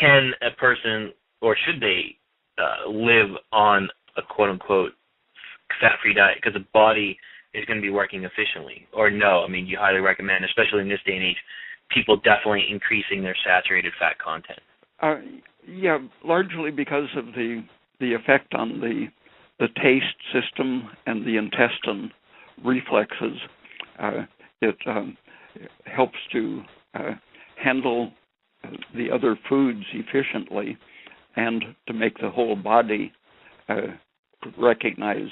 can a person, or should they, live on a quote-unquote fat-free diet because the body is going to be working efficiently? Or no? I mean, you highly recommend, especially in this day and age, people definitely increasing their saturated fat content. Yeah, largely because of the effect on the taste system and the intestine reflexes. It helps to handle the other foods efficiently and to make the whole body recognize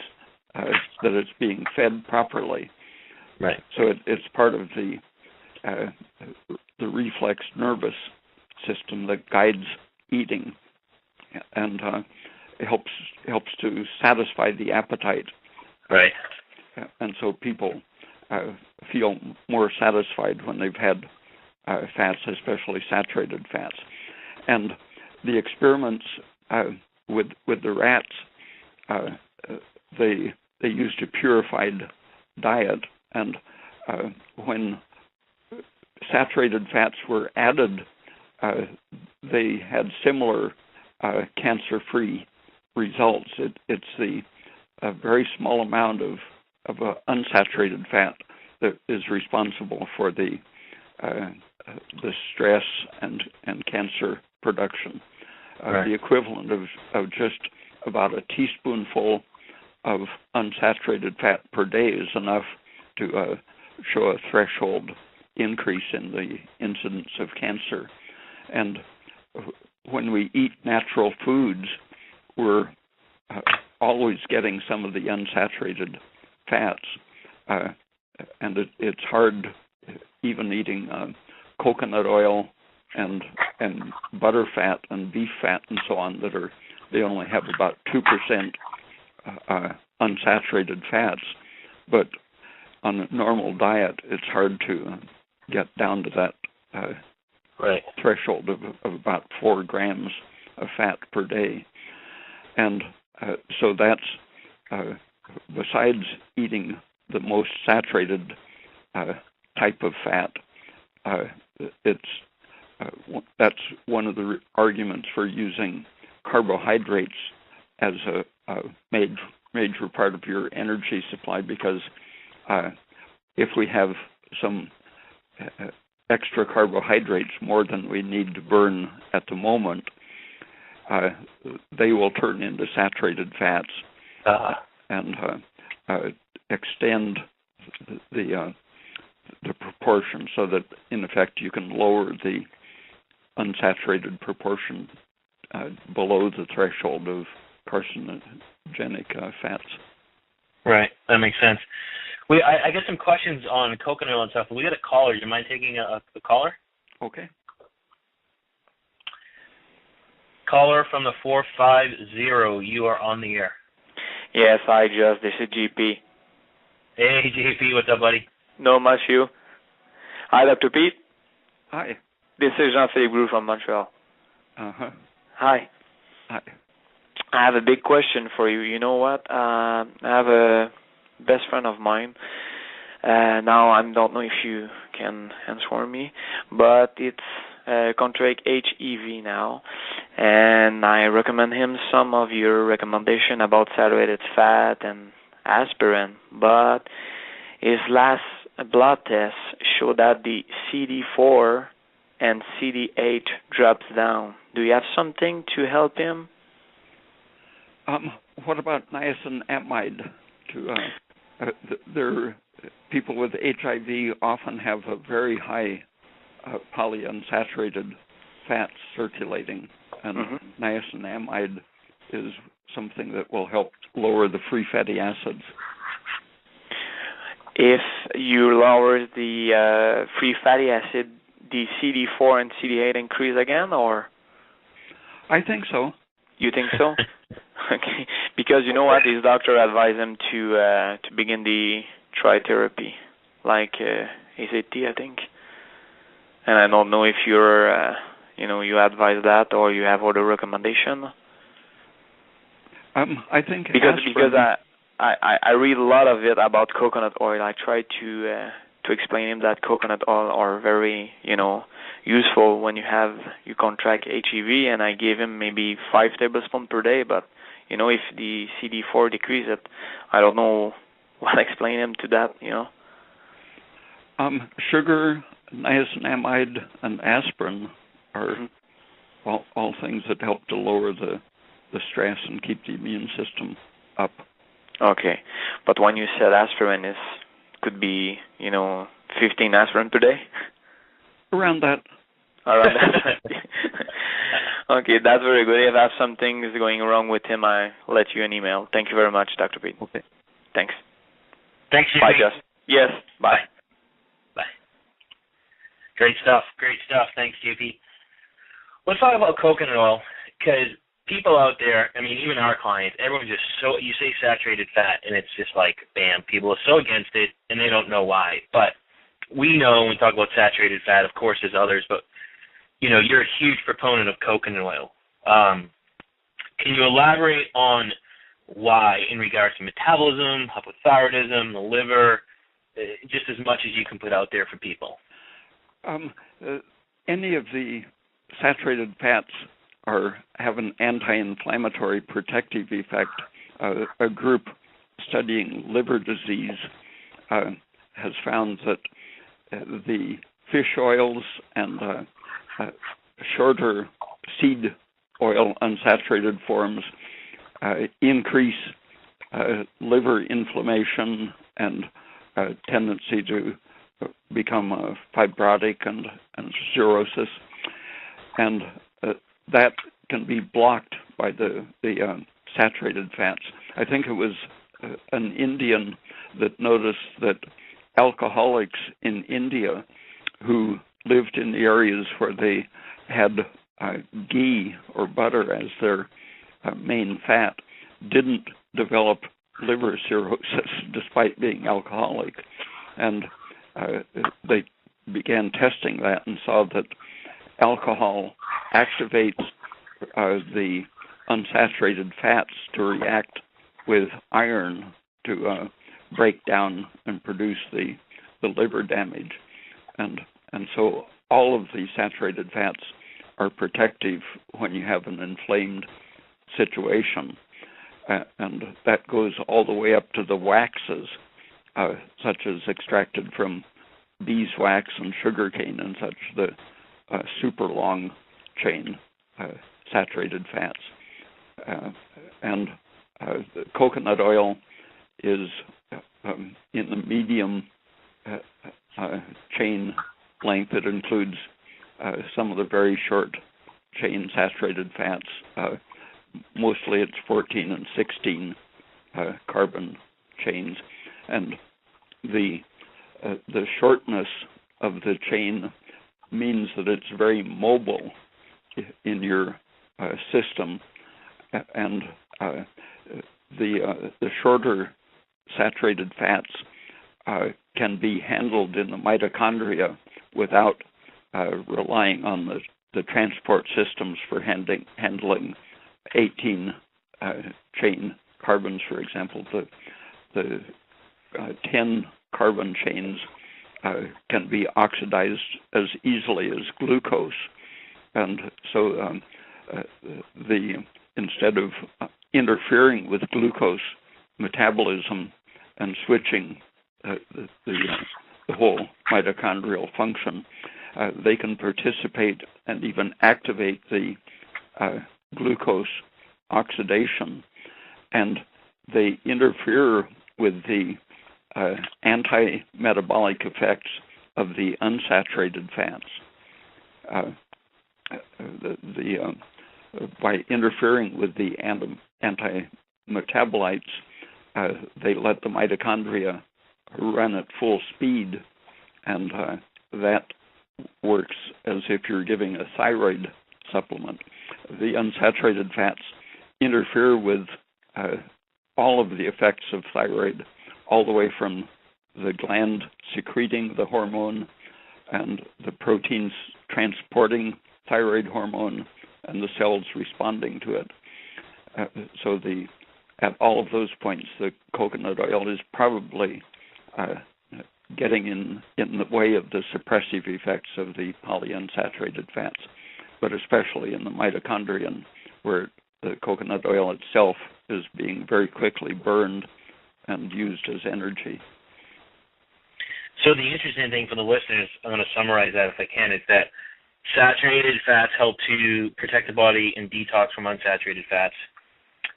that it's being fed properly. Right. So it's part of the reflex nervous system that guides eating, and it helps to satisfy the appetite. Right. And so people feel more satisfied when they've had fats, especially saturated fats. And the experiments with the rats, they used a purified diet, and when saturated fats were added, they had similar cancer-free results. It's the very small amount of unsaturated fat that is responsible for the stress and cancer production. Right. The equivalent of just about a teaspoonful of unsaturated fat per day is enough to show a threshold increase in the incidence of cancer. And when we eat natural foods, we're always getting some of the unsaturated fats. And it's hard, even eating coconut oil and butter fat and beef fat and so on, they only have about 2% unsaturated fats. But on a normal diet, it's hard to get down to that right. threshold of about 4 grams of fat per day. And so that's, besides eating the most saturated type of fat, that's one of the arguments for using carbohydrates as a major part of your energy supply, because if we have some extra carbohydrates, more than we need to burn at the moment, they will turn into saturated fats and extend the proportion, so that in effect you can lower the unsaturated proportion below the threshold of carcinogenic fats. Right, that makes sense. I get some questions on coconut oil and stuff. We got a caller. Do you mind taking a caller? Okay. Caller from the 450. You are on the air. Yes, hi, Josh. This is GP. Hey, GP. What's up, buddy? No much, you. Hi, Dr. Peat. Hi. This is Jean-Philippe Groux from Montreal. Uh-huh. Hi. Hi. I have a big question for you. You know what? I have a best friend of mine. Now, I don't know if you can answer me, but it's contract HIV now, and I recommend him some of your recommendation about saturated fat and aspirin, but his last blood test showed that the CD4 and CD8 drops down. Do you have something to help him? What about niacinamide? People with HIV often have a very high polyunsaturated fats circulating, and niacinamide is something that will help lower the free fatty acids. If you lower the free fatty acid, the CD4 and CD8 increase again, or? I think so. You think so? Okay, because you know what, his doctor advised him to begin the therapy, like AZT, I think. And I don't know if you're, you advise that, or you have other recommendation. I think because I read a lot of it about coconut oil. I try to explain him that coconut oil are very, useful when you contract HIV, and I gave him maybe 5 tablespoons per day. But if the CD4 decreases, I don't know what to explain him to that. Sugar, niacinamide, and aspirin are all things that help to lower the stress and keep the immune system up. Okay, but when you said aspirin, it could be 15 aspirin per day. Around that. Around that. Okay, that's very good. If I have some things going wrong with him, I'll let you an email. Thank you very much, Dr. Peat. Okay. Thanks. Thanks, Bye, Jess. Yes, bye. Bye. Great stuff. Thanks, JP. Let's talk about coconut oil, because people out there, I mean, even our clients, everyone's just you say saturated fat, and it's just like, bam, people are so against it, and they don't know why. But we know when we talk about saturated fat, of course there's others, but, you're a huge proponent of coconut oil. Can you elaborate on why in regards to metabolism, hypothyroidism, the liver, just as much as you can put out there for people? Any of the saturated fats have an anti-inflammatory protective effect. A group studying liver disease has found that the fish oils and shorter seed oil unsaturated forms increase liver inflammation and tendency to become fibrotic and cirrhosis, and that can be blocked by the saturated fats. I think it was an Indian that noticed that alcoholics in India who lived in the areas where they had ghee or butter as their main fat didn't develop liver cirrhosis despite being alcoholic. And they began testing that and saw that alcohol activates the unsaturated fats to react with iron to break down and produce the liver damage. And so all of the saturated fats are protective when you have an inflamed situation. And that goes all the way up to the waxes, such as extracted from beeswax and sugarcane and such, the super long chain saturated fats. And the coconut oil is in the medium chain length. It includes some of the very short chain saturated fats. Mostly it's 14 and 16 carbon chains, and the shortness of the chain means that it's very mobile in your system, and the shorter saturated fats can be handled in the mitochondria without relying on the transport systems for handling 18 chain carbons, for example. The 10 carbon chains can be oxidized as easily as glucose, and so instead of interfering with glucose metabolism and switching the whole mitochondrial function, they can participate and even activate the glucose oxidation, and they interfere with the anti-metabolic effects of the unsaturated fats. By interfering with the anti-metabolites, they let the mitochondria run at full speed, and that works as if you're giving a thyroid supplement. The unsaturated fats interfere with all of the effects of thyroid, all the way from the gland secreting the hormone and the proteins transporting thyroid hormone and the cells responding to it. So at all of those points, the coconut oil is probably getting in the way of the suppressive effects of the polyunsaturated fats, but especially in the mitochondrion, where the coconut oil itself is being very quickly burned and used as energy. So the interesting thing for the listeners, I'm going to summarize that if I can, is that Saturated fats help to protect the body and detox from unsaturated fats.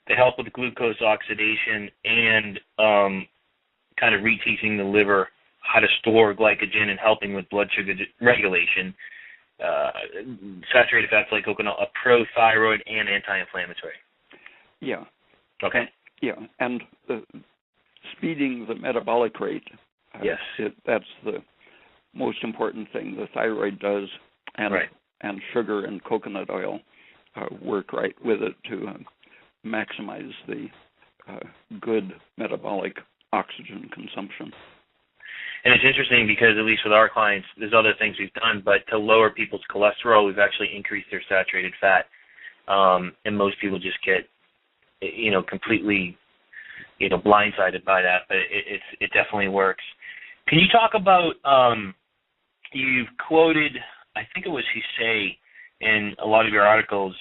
They help with glucose oxidation and kind of reteaching the liver how to store glycogen and helping with blood sugar regulation. Saturated fats like coconut are pro-thyroid and anti-inflammatory. Yeah. Okay. Yeah, and speeding the metabolic rate. Yes. That's the most important thing the thyroid does, and right. And sugar and coconut oil work right with it to maximize the good metabolic oxygen consumption. And it's interesting because at least with our clients, there's other things we've done, but to lower people's cholesterol, we've actually increased their saturated fat. And most people just get, completely, blindsided by that. But it definitely works. Can you talk about? You've quoted, I think it was Hussein, in a lot of your articles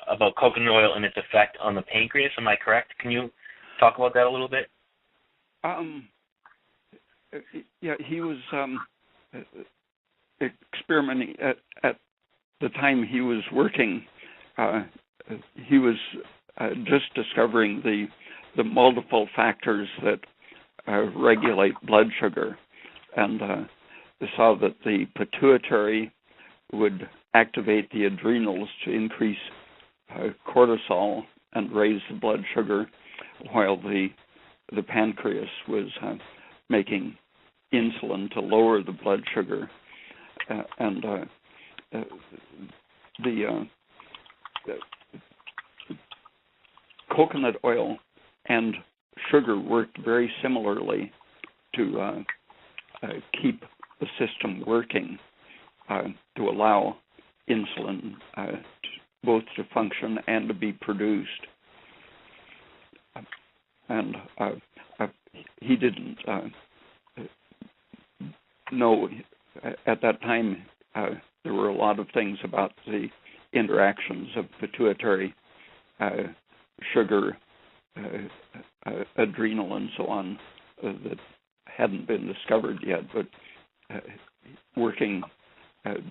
about coconut oil and its effect on the pancreas. Am I correct? Can you talk about that a little bit? Yeah, he was experimenting at the time he was working. He was just discovering the multiple factors that regulate blood sugar, and saw that the pituitary would activate the adrenals to increase cortisol and raise the blood sugar, while the pancreas was making insulin to lower the blood sugar, and the coconut oil and sugar worked very similarly to keep the system working, to allow insulin both to function and to be produced. And he didn't know at that time. There were a lot of things about the interactions of pituitary, sugar, adrenal, and so on that hadn't been discovered yet. But working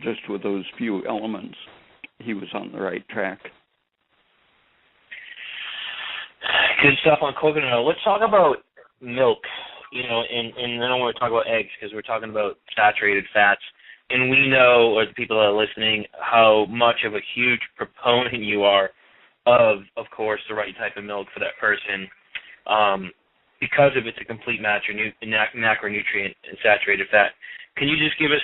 just with those few elements, he was on the right track. Good stuff on coconut oil. Let's talk about milk, and then I want to talk about eggs because we're talking about saturated fats. And we know, or the people that are listening, how much of a huge proponent you are of course, the right type of milk for that person, because of it's a complete macronutrient and saturated fat. Can you just give us,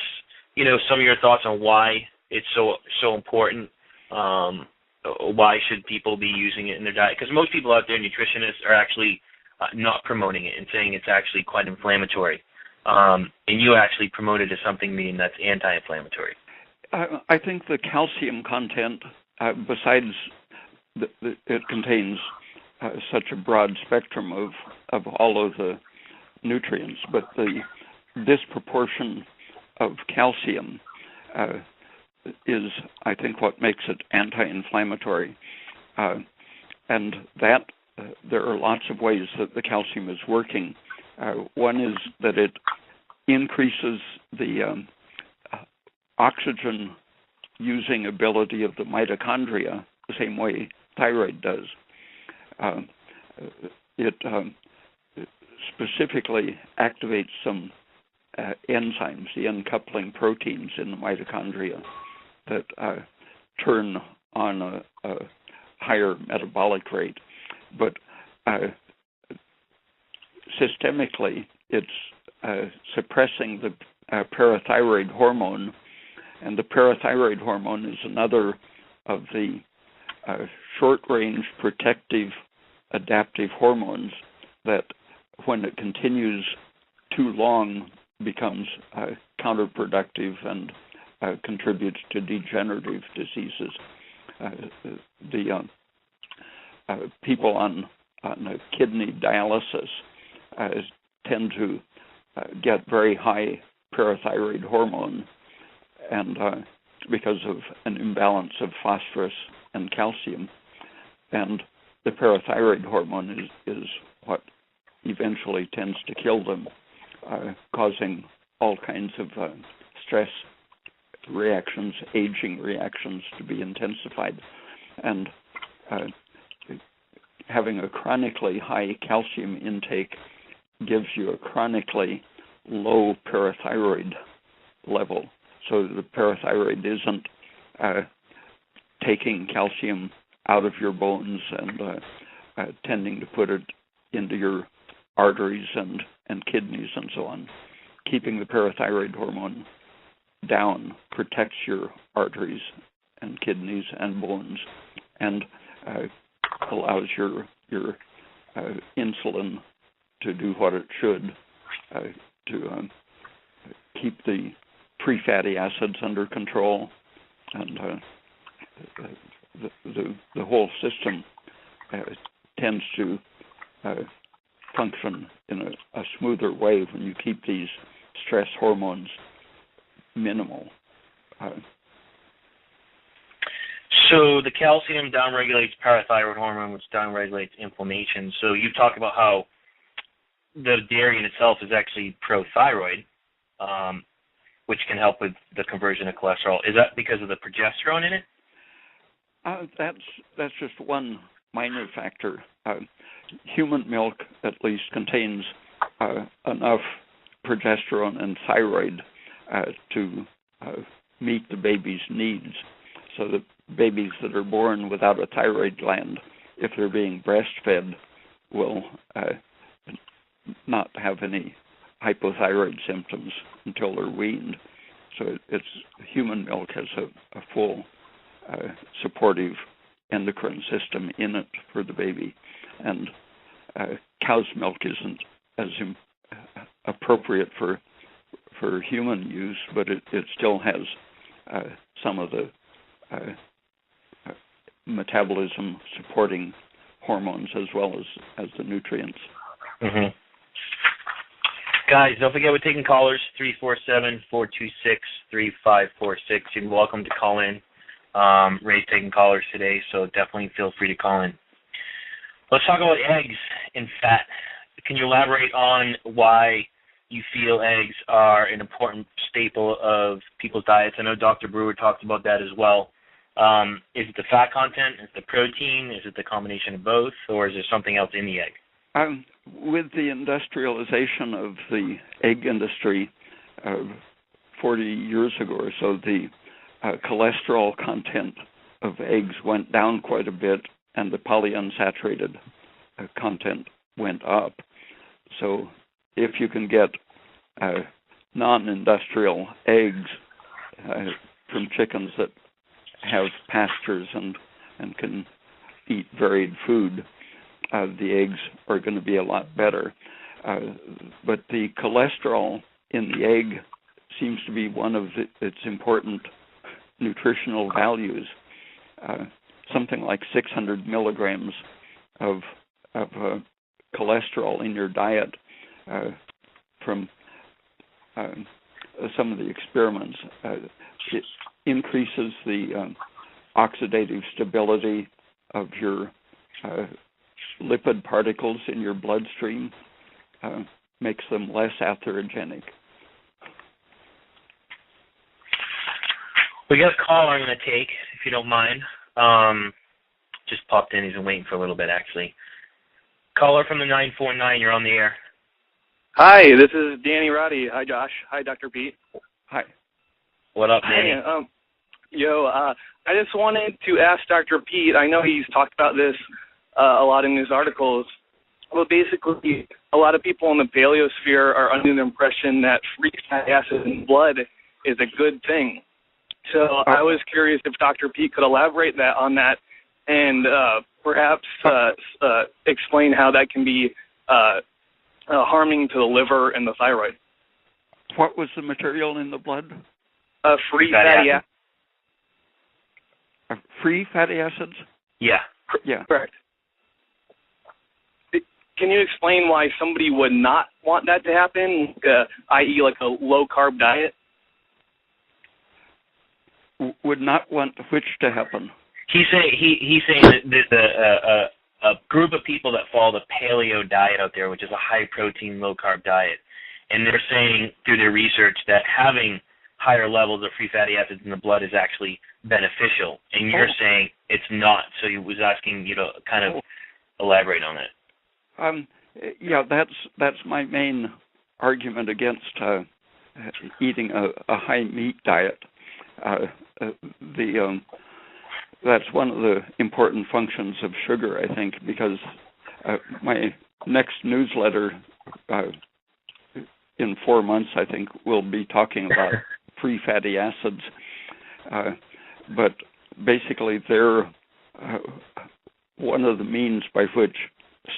some of your thoughts on why it's so important? Why should people be using it in their diet? Because most people out there, nutritionists, are actually not promoting it and saying it's actually quite inflammatory. And you actually promote it as something meaning that's anti-inflammatory. I think the calcium content, besides it contains such a broad spectrum of all of the nutrients, but the disproportion of calcium is, I think, what makes it anti-inflammatory. And that there are lots of ways that the calcium is working. One is that it increases the oxygen-using ability of the mitochondria the same way thyroid does. It specifically activates some enzymes, the uncoupling proteins in the mitochondria that turn on a higher metabolic rate. But systemically, it's suppressing the parathyroid hormone, and the parathyroid hormone is another of the short-range protective adaptive hormones that, when it continues too long, becomes counterproductive and contributes to degenerative diseases. The people on kidney dialysis tend to get very high parathyroid hormone, and because of an imbalance of phosphorus and calcium, and the parathyroid hormone is what eventually tends to kill them, causing all kinds of stress reactions, aging reactions, to be intensified. And having a chronically high calcium intake gives you a chronically low parathyroid level. So the parathyroid isn't taking calcium out of your bones and tending to put it into your arteries and kidneys and so on. Keeping the parathyroid hormone down protects your arteries and kidneys and bones, and allows your insulin to do what it should to keep the free fatty acids under control, and the whole system tends to function in a smoother way when you keep these stress hormones minimal. So the calcium downregulates parathyroid hormone, which downregulates inflammation. So you talk about how the dairy in itself is actually prothyroid, which can help with the conversion of cholesterol. Is that because of the progesterone in it? That's just one minor factor. Human milk, at least, contains enough progesterone and thyroid to meet the baby's needs. So the babies that are born without a thyroid gland, if they're being breastfed, will not have any hypothyroid symptoms until they're weaned. So human milk has a full supportive endocrine system in it for the baby, and cow's milk isn't as appropriate for human use, but it still has some of the metabolism supporting hormones as well as the nutrients. Mm-hmm. Guys, don't forget we're taking callers, 347-426-3546. You're welcome to call in. Ray's taking callers today, so definitely feel free to call in. Let's talk about eggs and fat. Can you elaborate on why you feel eggs are an important staple of people's diets? I know Dr. Brewer talked about that as well. Is it the fat content? Is it the protein? Is it the combination of both? Or is there something else in the egg? With the industrialization of the egg industry 40 years ago or so, the cholesterol content of eggs went down quite a bit, and the polyunsaturated content went up. So if you can get non-industrial eggs from chickens that have pastures and can eat varied food, the eggs are going to be a lot better. But the cholesterol in the egg seems to be one of its important nutritional values. Something like 600 milligrams of cholesterol in your diet from some of the experiments. It increases the oxidative stability of your lipid particles in your bloodstream, makes them less atherogenic. We got a caller I'm going to take, if you don't mind. Just popped in. He's been waiting for a little bit, actually. Caller from the 949, you're on the air. Hi, this is Danny Roddy. Hi, Josh. Hi, Dr. Peat. Hi. What up, Danny? I just wanted to ask Dr. Peat, I know he's talked about this a lot in his articles, but basically a lot of people in the paleosphere are under the impression that free fatty acid in blood is a good thing. So I was curious if Dr. Peat could elaborate on that and perhaps explain how that can be harming to the liver and the thyroid. What was the material in the blood? Free fatty acids. Free fatty acids? Yeah. Yeah. Correct. Can you explain why somebody would not want that to happen, i.e. like a low-carb diet? Would not want which to happen? He's saying that there's a group of people that follow the paleo diet out there, which is a high-protein, low-carb diet. And they're saying through their research that having higher levels of free fatty acids in the blood is actually beneficial, and you're saying it's not. So he was asking you to kind of elaborate on it. Yeah, that's my main argument against eating a high meat diet. That's one of the important functions of sugar, I think, because my next newsletter in 4 months, I think, will be talking about free fatty acids. But basically, they're one of the means by which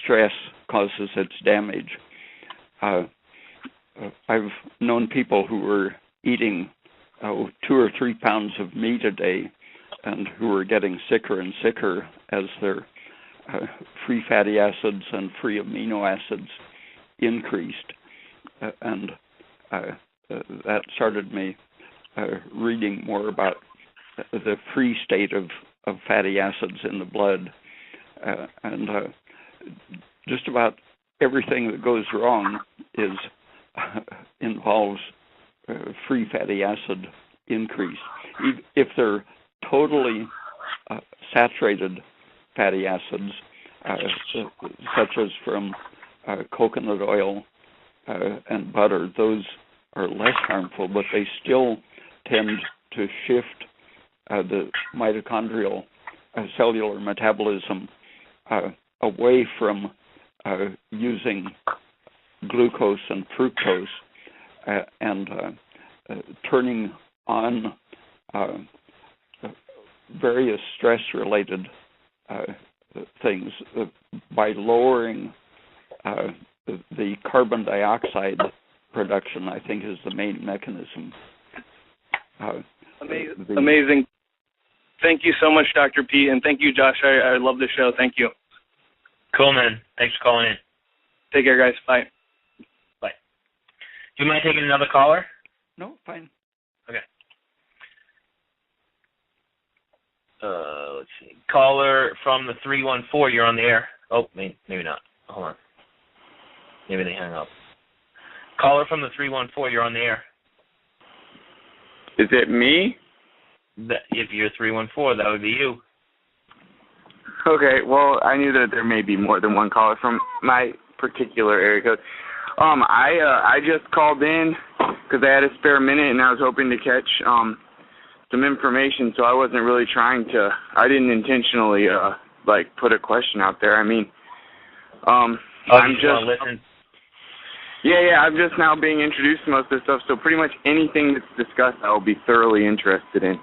stress causes its damage. I've known people who were eating 2 or 3 pounds of meat a day and who were getting sicker and sicker as their free fatty acids and free amino acids increased. And that started me reading more about the free state of fatty acids in the blood. And just about everything that goes wrong involves free fatty acid increase. If they're totally saturated fatty acids, such as from coconut oil and butter, those are less harmful, but they still tend to shift the mitochondrial cellular metabolism away from using glucose and fructose and turning on various stress-related things by lowering the carbon dioxide production, I think, is the main mechanism. Amazing. Thank you so much, Dr. Peat, and thank you, Josh. I love the show. Thank you. Cool, man. Thanks for calling in. Take care, guys. Bye. Bye. Do you mind taking another caller? No, fine. Okay. Let's see. Caller from the 314. You're on the air. Oh, maybe not. Hold on. Maybe they hung up. Caller from the 314. You're on the air. Is it me? If you're 314, that would be you. Okay. Well, I knew that there may be more than one caller from my particular area code. I just called in because I had a spare minute and I was hoping to catch some information, so I wasn't really I didn't intentionally put a question out there. I mean, I'm just listen. Yeah, I'm just now being introduced to most of this stuff, so pretty much anything that's discussed I will be thoroughly interested in.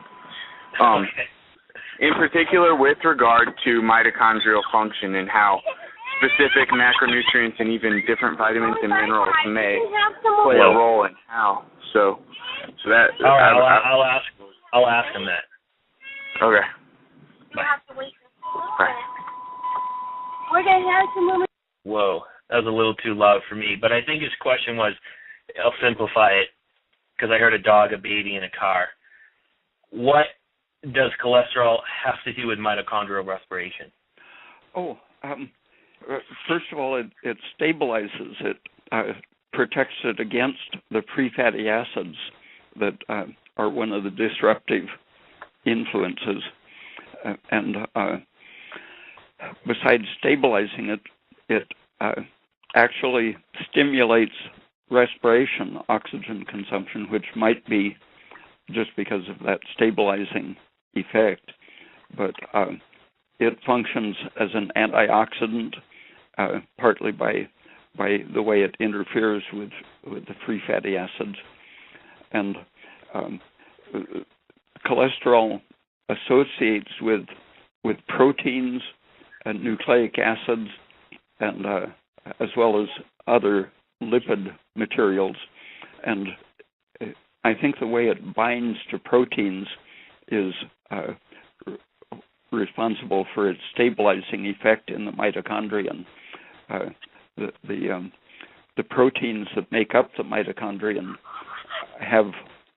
In particular with regard to mitochondrial function and how specific macronutrients and even different vitamins and minerals may play a role in how. So that all right, I'll ask him that. Okay. Bye. Whoa, that was a little too loud for me. But I think his question was, I'll simplify it, because I heard a dog, a baby, in a car. What does cholesterol have to do with mitochondrial respiration? First of all, it stabilizes it, protects it against the free fatty acids that are one of the disruptive influences. And besides stabilizing it, it actually stimulates respiration, oxygen consumption, which might be just because of that stabilizing effect. But it functions as an antioxidant, partly by the way it interferes with the free fatty acids. And cholesterol associates with proteins and nucleic acids, and as well as other lipid materials. And I think the way it binds to proteins is responsible for its stabilizing effect in the mitochondrion. The proteins that make up the mitochondrion have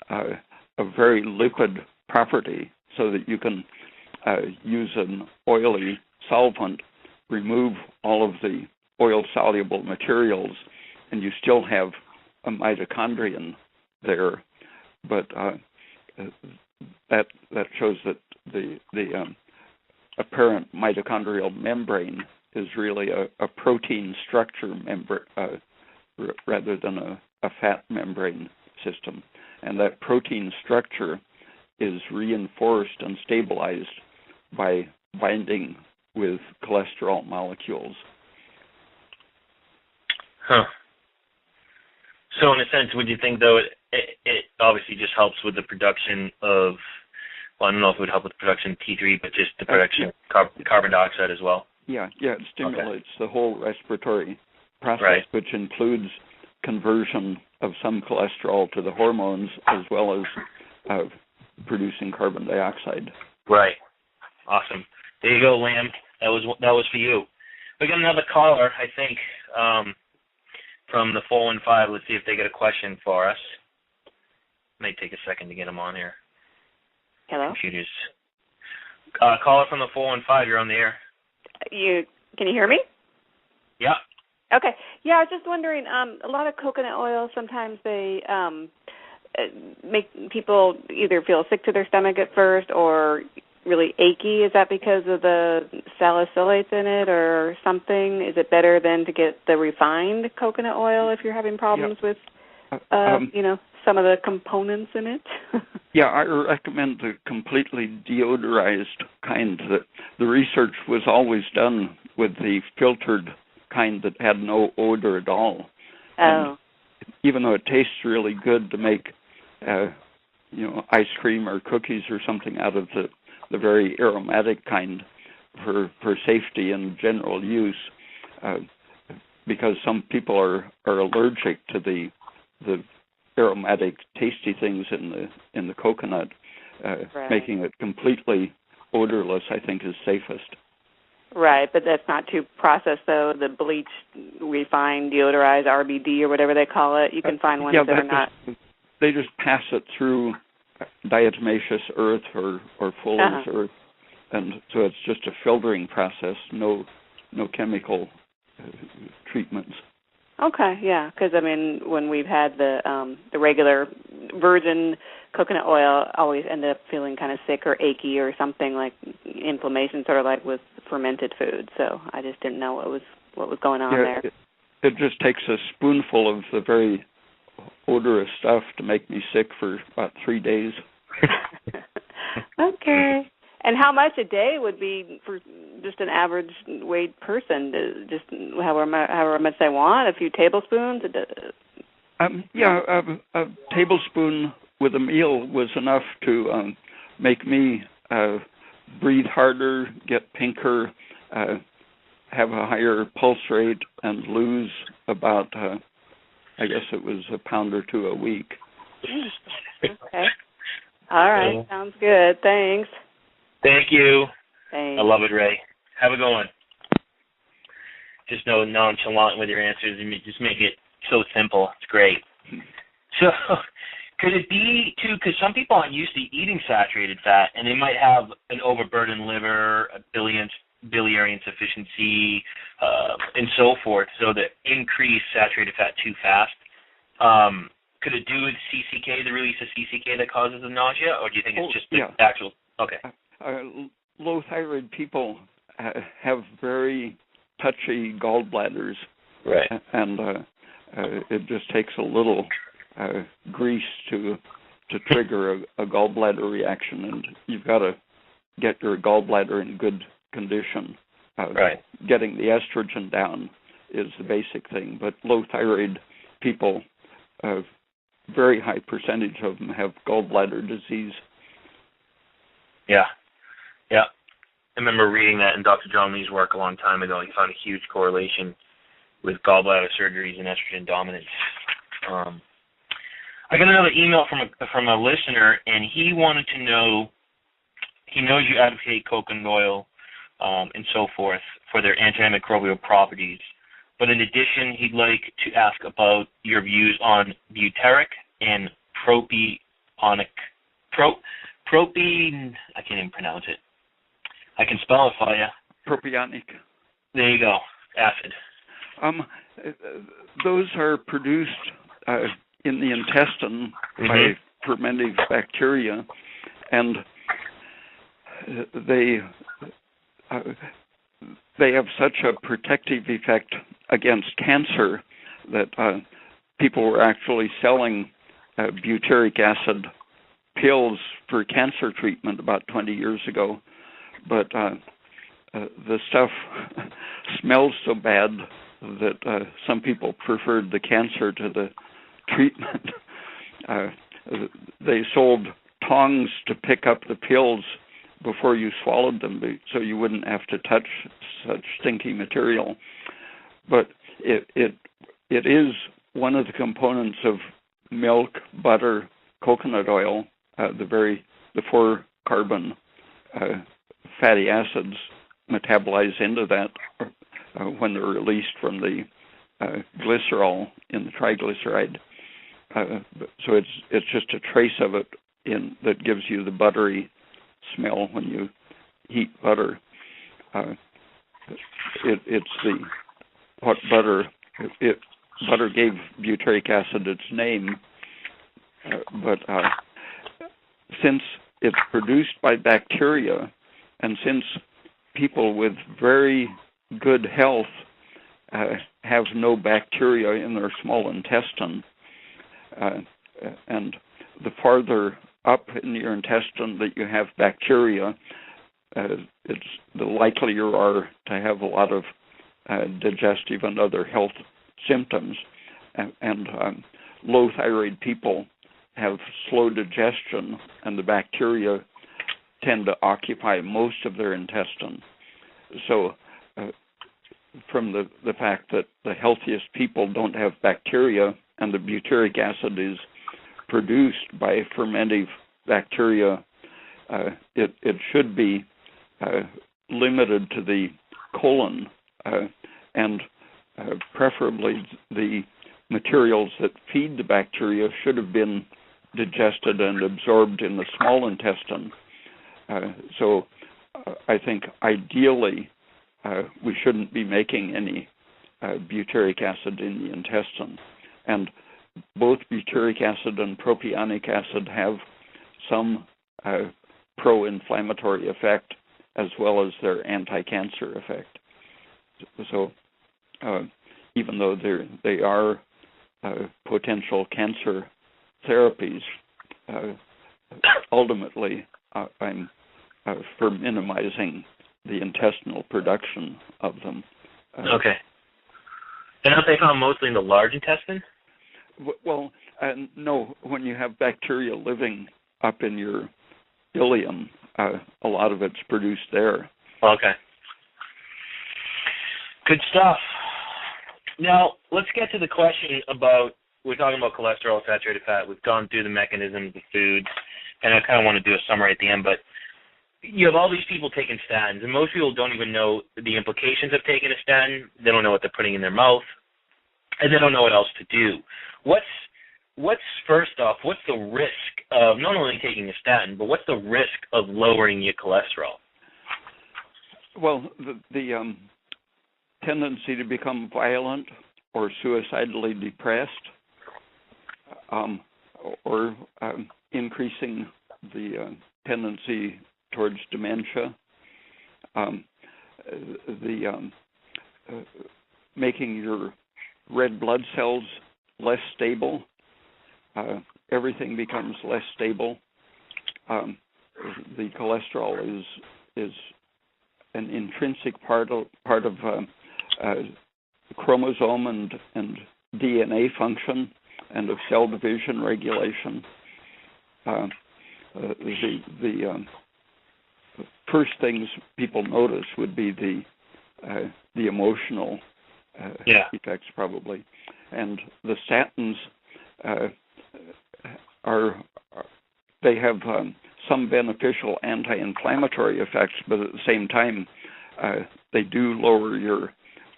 a very lipid property, so that you can use an oily solvent, remove all of the oil-soluble materials, and you still have a mitochondrion there. but that shows that the apparent mitochondrial membrane is really a protein structure rather than a fat membrane system, and that protein structure is reinforced and stabilized by binding with cholesterol molecules. Huh. So in a sense, would you think, though, it obviously just helps with the production of, well, I don't know if it would help with the production of T3, but just the production of carbon dioxide as well? Yeah, it stimulates the whole respiratory process, right, which includes conversion of some cholesterol to the hormones as well as producing carbon dioxide. Right. Awesome. There you go, Lamb. That was for you. We got another caller, I think, from the 415. Let's see if they get a question for us. May take a second to get them on here. Hello? Computers. Caller from the 415, you're on the air. Can you hear me? Yeah. Okay. Yeah, I was just wondering, a lot of coconut oil, sometimes they make people either feel sick to their stomach at first or really achy. Is that because of the salicylates in it or something? Is it better than to get the refined coconut oil if you're having problems with, some of the components in it? Yeah, I recommend the completely deodorized kind. The research was always done with the filtered kind that had no odor at all. Oh. And even though it tastes really good to make, ice cream or cookies or something out of the very aromatic kind for safety and general use, because some people are allergic to the aromatic, tasty things in the coconut. Right. Making it completely odorless, I think, is safest. Right, but that's not too processed, though. The bleached, refined, deodorized RBD or whatever they call it, you can find ones that are not. They just pass it through diatomaceous earth or Fuller's earth, and so it's just a filtering process, no chemical treatments. Okay, yeah, because when we've had the regular virgin coconut oil, always end up feeling kind of sick or achy or something, like inflammation, sort of like with fermented food. So I just didn't know what was going on there. It just takes a spoonful of the very odorous stuff to make me sick for about 3 days. Okay. And how much a day would be for just an average weight person? Just however much they want, a few tablespoons? A tablespoon with a meal was enough to make me breathe harder, get pinker, have a higher pulse rate, and lose about, I guess it was a pound or two a week. Okay. All right. Sounds good. Thanks. Thank you. Thanks. I love it, Ray. Have a good one. Just nonchalant with your answers and just make it so simple. It's great. So could it be, too, because some people aren't used to eating saturated fat, and they might have an overburdened liver, a biliary insufficiency, and so forth, so that increase saturated fat too fast. Could it do with CCK, the release of CCK that causes the nausea, or do you think it's just the actual? Okay. Low thyroid people have very touchy gallbladders, right? And it just takes a little grease to trigger a gallbladder reaction, and you've got to get your gallbladder in good condition. Right. Getting the estrogen down is the basic thing, but low thyroid people, a very high percentage of them have gallbladder disease. Yeah. I remember reading that in Dr. John Lee's work a long time ago. He found a huge correlation with gallbladder surgeries and estrogen dominance. I got another email from a listener, and he wanted to know, he knows you advocate coconut oil and so forth for their antimicrobial properties, but in addition, he'd like to ask about your views on butyric and propionic, I can't even pronounce it. I can spell it for you. Propionic. There you go. Acid. Those are produced in the intestine by fermentive bacteria, and they have such a protective effect against cancer that people were actually selling butyric acid pills for cancer treatment about 20 years ago. But the stuff smells so bad that some people preferred the cancer to the treatment. They sold tongs to pick up the pills before you swallowed them, so you wouldn't have to touch such stinky material. But it is one of the components of milk, butter, coconut oil. The 4 carbon fatty acids metabolize into that when they're released from the glycerol in the triglyceride. So it's just a trace of it that gives you the buttery smell when you heat butter. Butter gave butyric acid its name, but since it's produced by bacteria, and since people with very good health have no bacteria in their small intestine, and the farther up in your intestine that you have bacteria, it's the likelier you are to have a lot of digestive and other health symptoms. And low thyroid people have slow digestion, and the bacteria tend to occupy most of their intestine. So from the fact that the healthiest people don't have bacteria, and the butyric acid is produced by fermentive bacteria, it should be limited to the colon, and preferably the materials that feed the bacteria should have been digested and absorbed in the small intestine. So I think ideally we shouldn't be making any butyric acid in the intestine. And both butyric acid and propionic acid have some pro-inflammatory effect as well as their anti-cancer effect. So even though they are potential cancer therapies, ultimately I'm for minimizing the intestinal production of them. Okay. And aren't they found mostly in the large intestine? Well, no. When you have bacteria living up in your ileum, a lot of it's produced there. Okay. Good stuff. Now, let's get to the question about, we're talking about cholesterol, saturated fat. We've gone through the mechanisms of foods, and I kind of want to do a summary at the end, but you have all these people taking statins, and most people don't even know the implications of taking a statin. They don't know what they're putting in their mouth, and they don't know what else to do. What's first off, what's the risk of not only taking a statin, but what's the risk of lowering your cholesterol? Well, the tendency to become violent or suicidally depressed, or increasing the tendency towards dementia, making your red blood cells less stable. Everything becomes less stable. The cholesterol is an intrinsic part of chromosome and DNA function and of cell division regulation. The first things people notice would be the emotional effects, probably, and the statins they have some beneficial anti-inflammatory effects, but at the same time they do lower your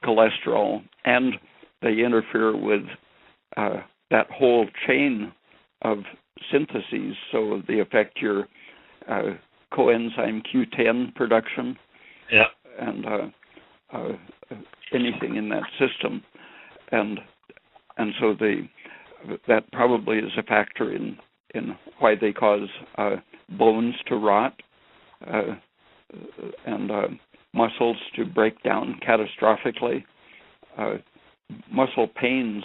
cholesterol, and they interfere with that whole chain of syntheses, so they affect your coenzyme Q10 production, and anything in that system, and so that probably is a factor in in why they cause bones to rot and muscles to break down catastrophically. Muscle pains,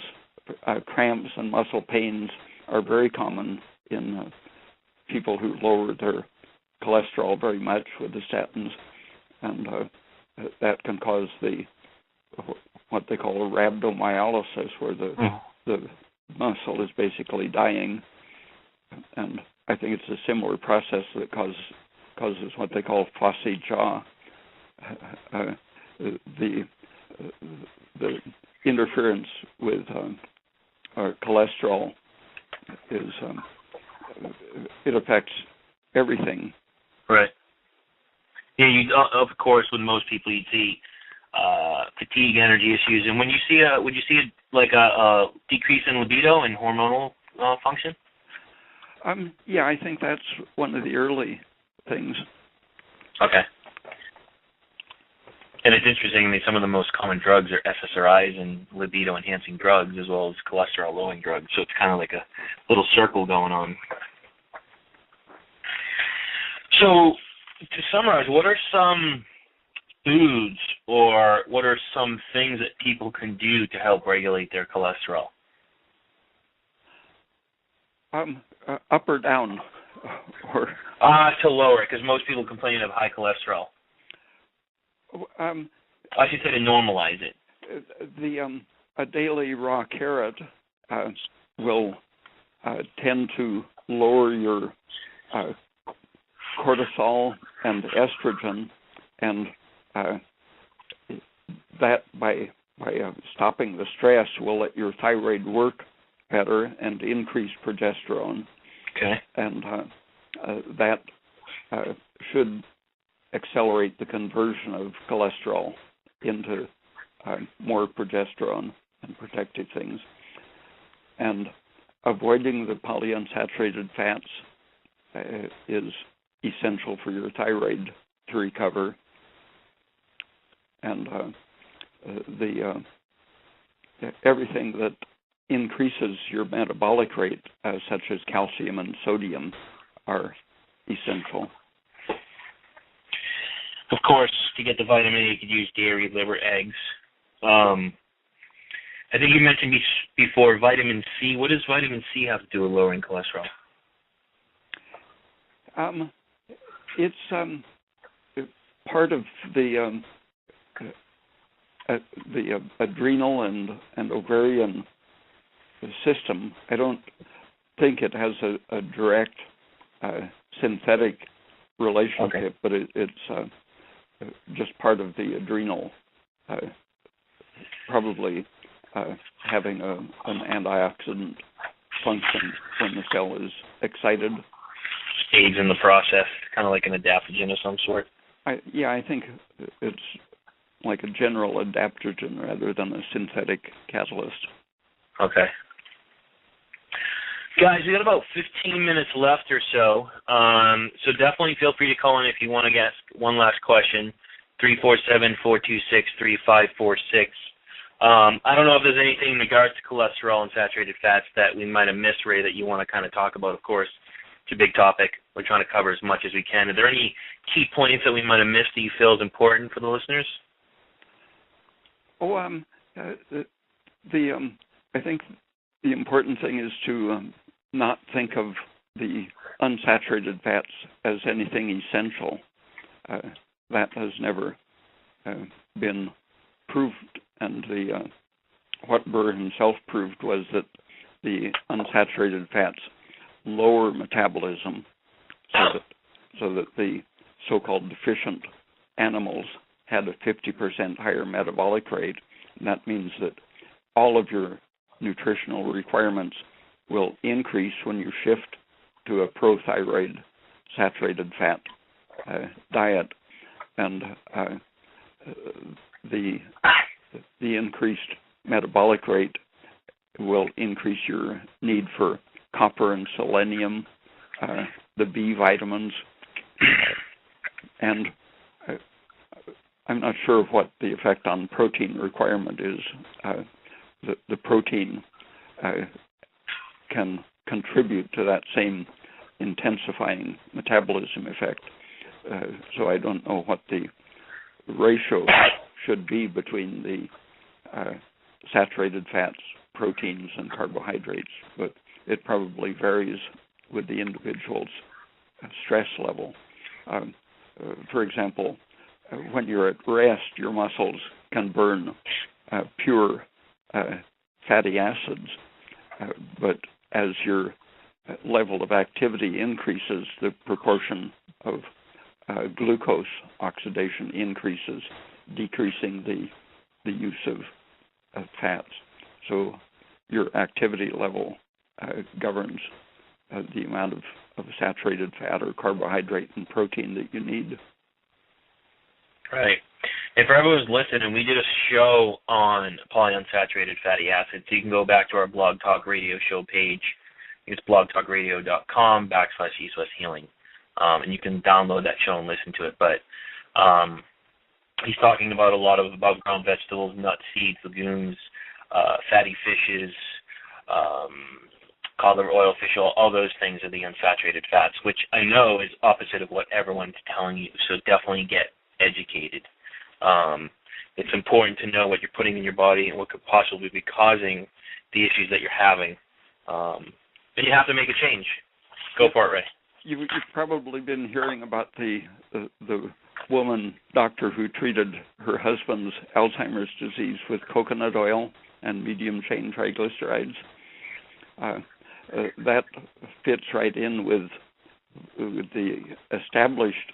cramps and muscle pains are very common in people who lower their cholesterol very much with the statins, and that can cause what they call a rhabdomyolysis, where the muscle is basically dying. And I think it's a similar process that causes what they call flossy jaw. The interference with cholesterol is it affects everything. Right. Yeah. Of course, with most people, you'd see fatigue, energy issues, and would you see a decrease in libido and hormonal function? Yeah, I think that's one of the early things. Okay. And it's interesting. I mean, some of the most common drugs are SSRIs and libido-enhancing drugs, as well as cholesterol-lowering drugs. So it's kind of like a little circle going on. So to summarize, what are some foods or what are some things that people can do to help regulate their cholesterol? Up or down? Or to lower it, because most people complain of high cholesterol. I should say to normalize it. A daily raw carrot will tend to lower your cortisol and estrogen, and that by stopping the stress will let your thyroid work better and increase progesterone. Okay. And that should accelerate the conversion of cholesterol into more progesterone and protective things. And avoiding the polyunsaturated fats is essential for your thyroid to recover. And everything that increases your metabolic rate, such as calcium and sodium, are essential. Of course, to get the vitamin A, you could use dairy, liver, eggs. I think you mentioned before vitamin C. What does vitamin C have to do with lowering cholesterol? It's part of the adrenal and ovarian system. I don't think it has a direct synthetic relationship, okay, but it's just part of the adrenal, probably having an antioxidant function when the cell is excited. Aids in the process, kind of like an adaptogen of some sort. I think it's like a general adaptogen rather than a synthetic catalyst. Okay. Guys, we got about 15 minutes left or so, so definitely feel free to call in if you want to ask one last question, 347-426-3546. I don't know if there's anything in regards to cholesterol and saturated fats that we might have missed, Ray, that you want to kind of talk about. Of course, it's a big topic. We're trying to cover as much as we can. Are there any key points that we might have missed that you feel is important for the listeners? I think the important thing is to not think of the unsaturated fats as anything essential. That has never been proved, and what Burr himself proved was that the unsaturated fats lower metabolism, so that the so-called deficient animals had a 50% higher metabolic rate, and that means that all of your nutritional requirements will increase when you shift to a prothyroid saturated fat diet, and the increased metabolic rate will increase your need for copper and selenium, the B vitamins, and I'm not sure what the effect on protein requirement is. The protein can contribute to that same intensifying metabolism effect. So I don't know what the ratio should be between the saturated fats, proteins, and carbohydrates, but it probably varies with the individual's stress level. For example, when you're at rest, your muscles can burn pure fatty acids, but as your level of activity increases, the proportion of glucose oxidation increases, decreasing the use of fats. So your activity level governs the amount of saturated fat or carbohydrate and protein that you need. Right. And for everyone who's listening, we did a show on polyunsaturated fatty acids. So you can go back to our Blog Talk Radio show page. It's blogtalkradio.com/East West Healing. And you can download that show and listen to it. But he's talking about a lot of above ground vegetables, nuts, seeds, legumes, fatty fishes, cod liver oil, fish oil, all those things are the unsaturated fats, which I know is opposite of what everyone's telling you. So definitely get educated. It's important to know what you're putting in your body and what could possibly be causing the issues that you're having. And you have to make a change. Go for it, Ray. You've probably been hearing about the woman doctor who treated her husband's Alzheimer's disease with coconut oil and medium-chain triglycerides. That fits right in with the established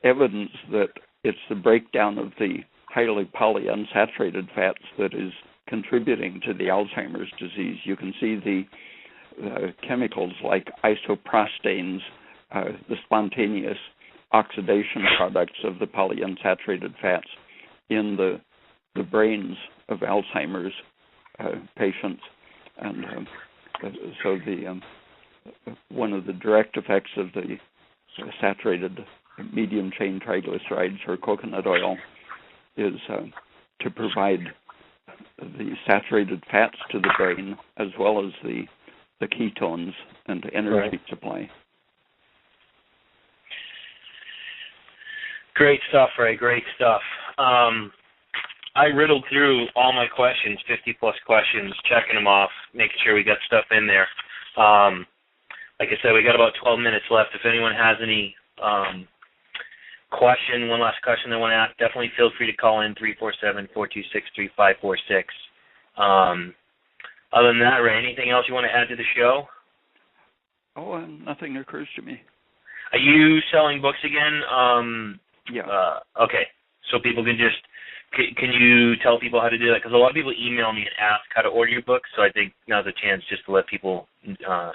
evidence that it's the breakdown of the highly polyunsaturated fats that is contributing to the Alzheimer's disease. You can see the chemicals like isoprostanes, the spontaneous oxidation products of the polyunsaturated fats in the brains of Alzheimer's patients. And so one of the direct effects of the saturated medium-chain triglycerides or coconut oil is to provide the saturated fats to the brain as well as the ketones and energy supply. Great stuff, Ray. Great stuff. I riddled through all my questions, 50-plus questions, checking them off, making sure we got stuff in there. Like I said, we got about 12 minutes left. If anyone has any one last question they want to ask, definitely feel free to call in 347-426-3546. Other than that, Ray, anything else you want to add to the show? Oh, nothing occurs to me. Are you selling books again? Yeah. Okay. So people can just, can you tell people how to do that? Because a lot of people email me and ask how to order your books, so I think now's a chance just to let people. Yeah,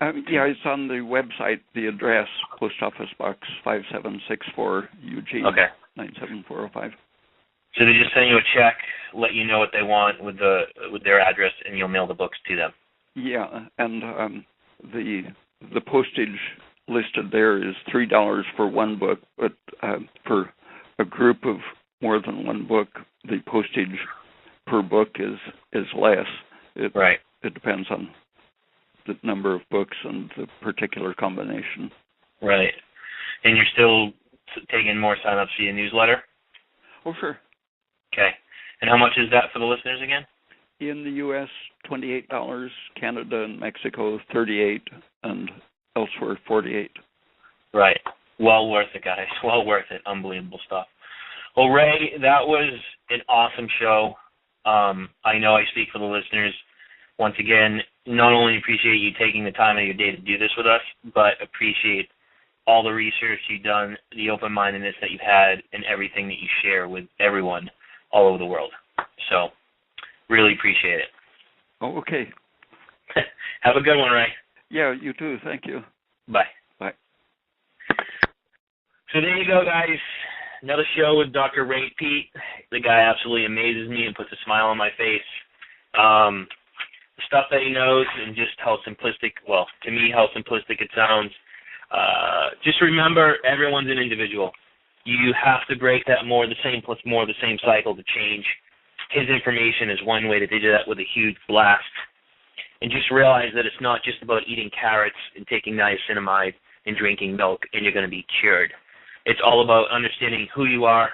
it's on the website, the address, Post Office Box 5764, Eugene, okay. 97405. So they just send you a check, let you know what they want with their address, and you'll mail the books to them. Yeah, and the postage listed there is $3 for one book, but for a group of more than one book, the postage per book is less. Right. It depends on the number of books and the particular combination. Right. And you're still taking more sign-ups via newsletter? Oh, sure. Okay. And how much is that for the listeners again? In the U.S., $28, Canada and Mexico, $38, and elsewhere, $48. Right. Well worth it, guys. Well worth it. Unbelievable stuff. Well, Ray, that was an awesome show. I know I speak for the listeners. Once again, not only appreciate you taking the time of your day to do this with us, but appreciate all the research you've done, the open-mindedness that you've had, and everything that you share with everyone all over the world. So, really appreciate it. Oh, okay. Have a good one, Ray. Yeah, you too. Thank you. Bye. Bye. So there you go, guys. Another show with Dr. Ray Peat. The guy absolutely amazes me and puts a smile on my face. The stuff that he knows and just how simplistic, well, to me, how simplistic it sounds. Just remember, everyone's an individual. You have to break that more of the same plus more of the same cycle to change. His information is one way to do that with a huge blast. and just realize that it's not just about eating carrots and taking niacinamide and drinking milk and you're going to be cured. It's all about understanding who you are,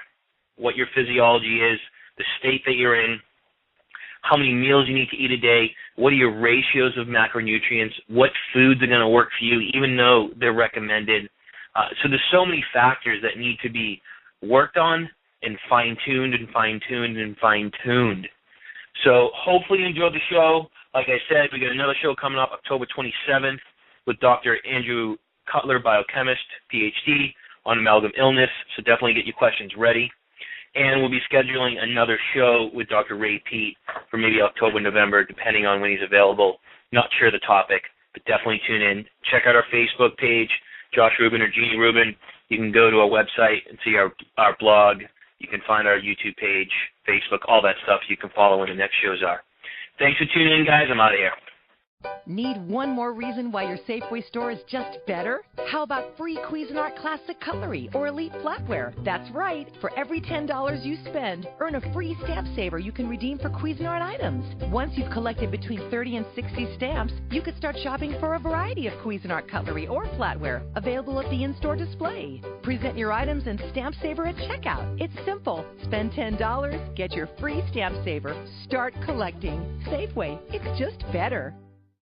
what your physiology is, the state that you're in, how many meals you need to eat a day, what are your ratios of macronutrients, what foods are going to work for you, even though they're recommended. So there's so many factors that need to be worked on and fine-tuned and fine-tuned and fine-tuned. So hopefully you enjoyed the show. Like I said, we got another show coming up October 27th with Dr. Andrew Cutler, biochemist, PhD, on amalgam illness. So definitely get your questions ready. And we'll be scheduling another show with Dr. Ray Peat for maybe October, November, depending on when he's available. Not sure the topic, but definitely tune in. Check out our Facebook page, Josh Rubin or Jeannie Rubin. You can go to our website and see our blog. You can find our YouTube page, Facebook, all that stuff. You can follow when the next shows are. Thanks for tuning in, guys. I'm out of here. Need one more reason why your Safeway store is just better? How about free Cuisinart Classic Cutlery or Elite Flatware? That's right. For every $10 you spend, earn a free stamp saver you can redeem for Cuisinart items. Once you've collected between 30 and 60 stamps, you can start shopping for a variety of Cuisinart cutlery or flatware available at the in-store display. Present your items and stamp saver at checkout. It's simple. Spend $10, get your free stamp saver. Start collecting. Safeway, it's just better.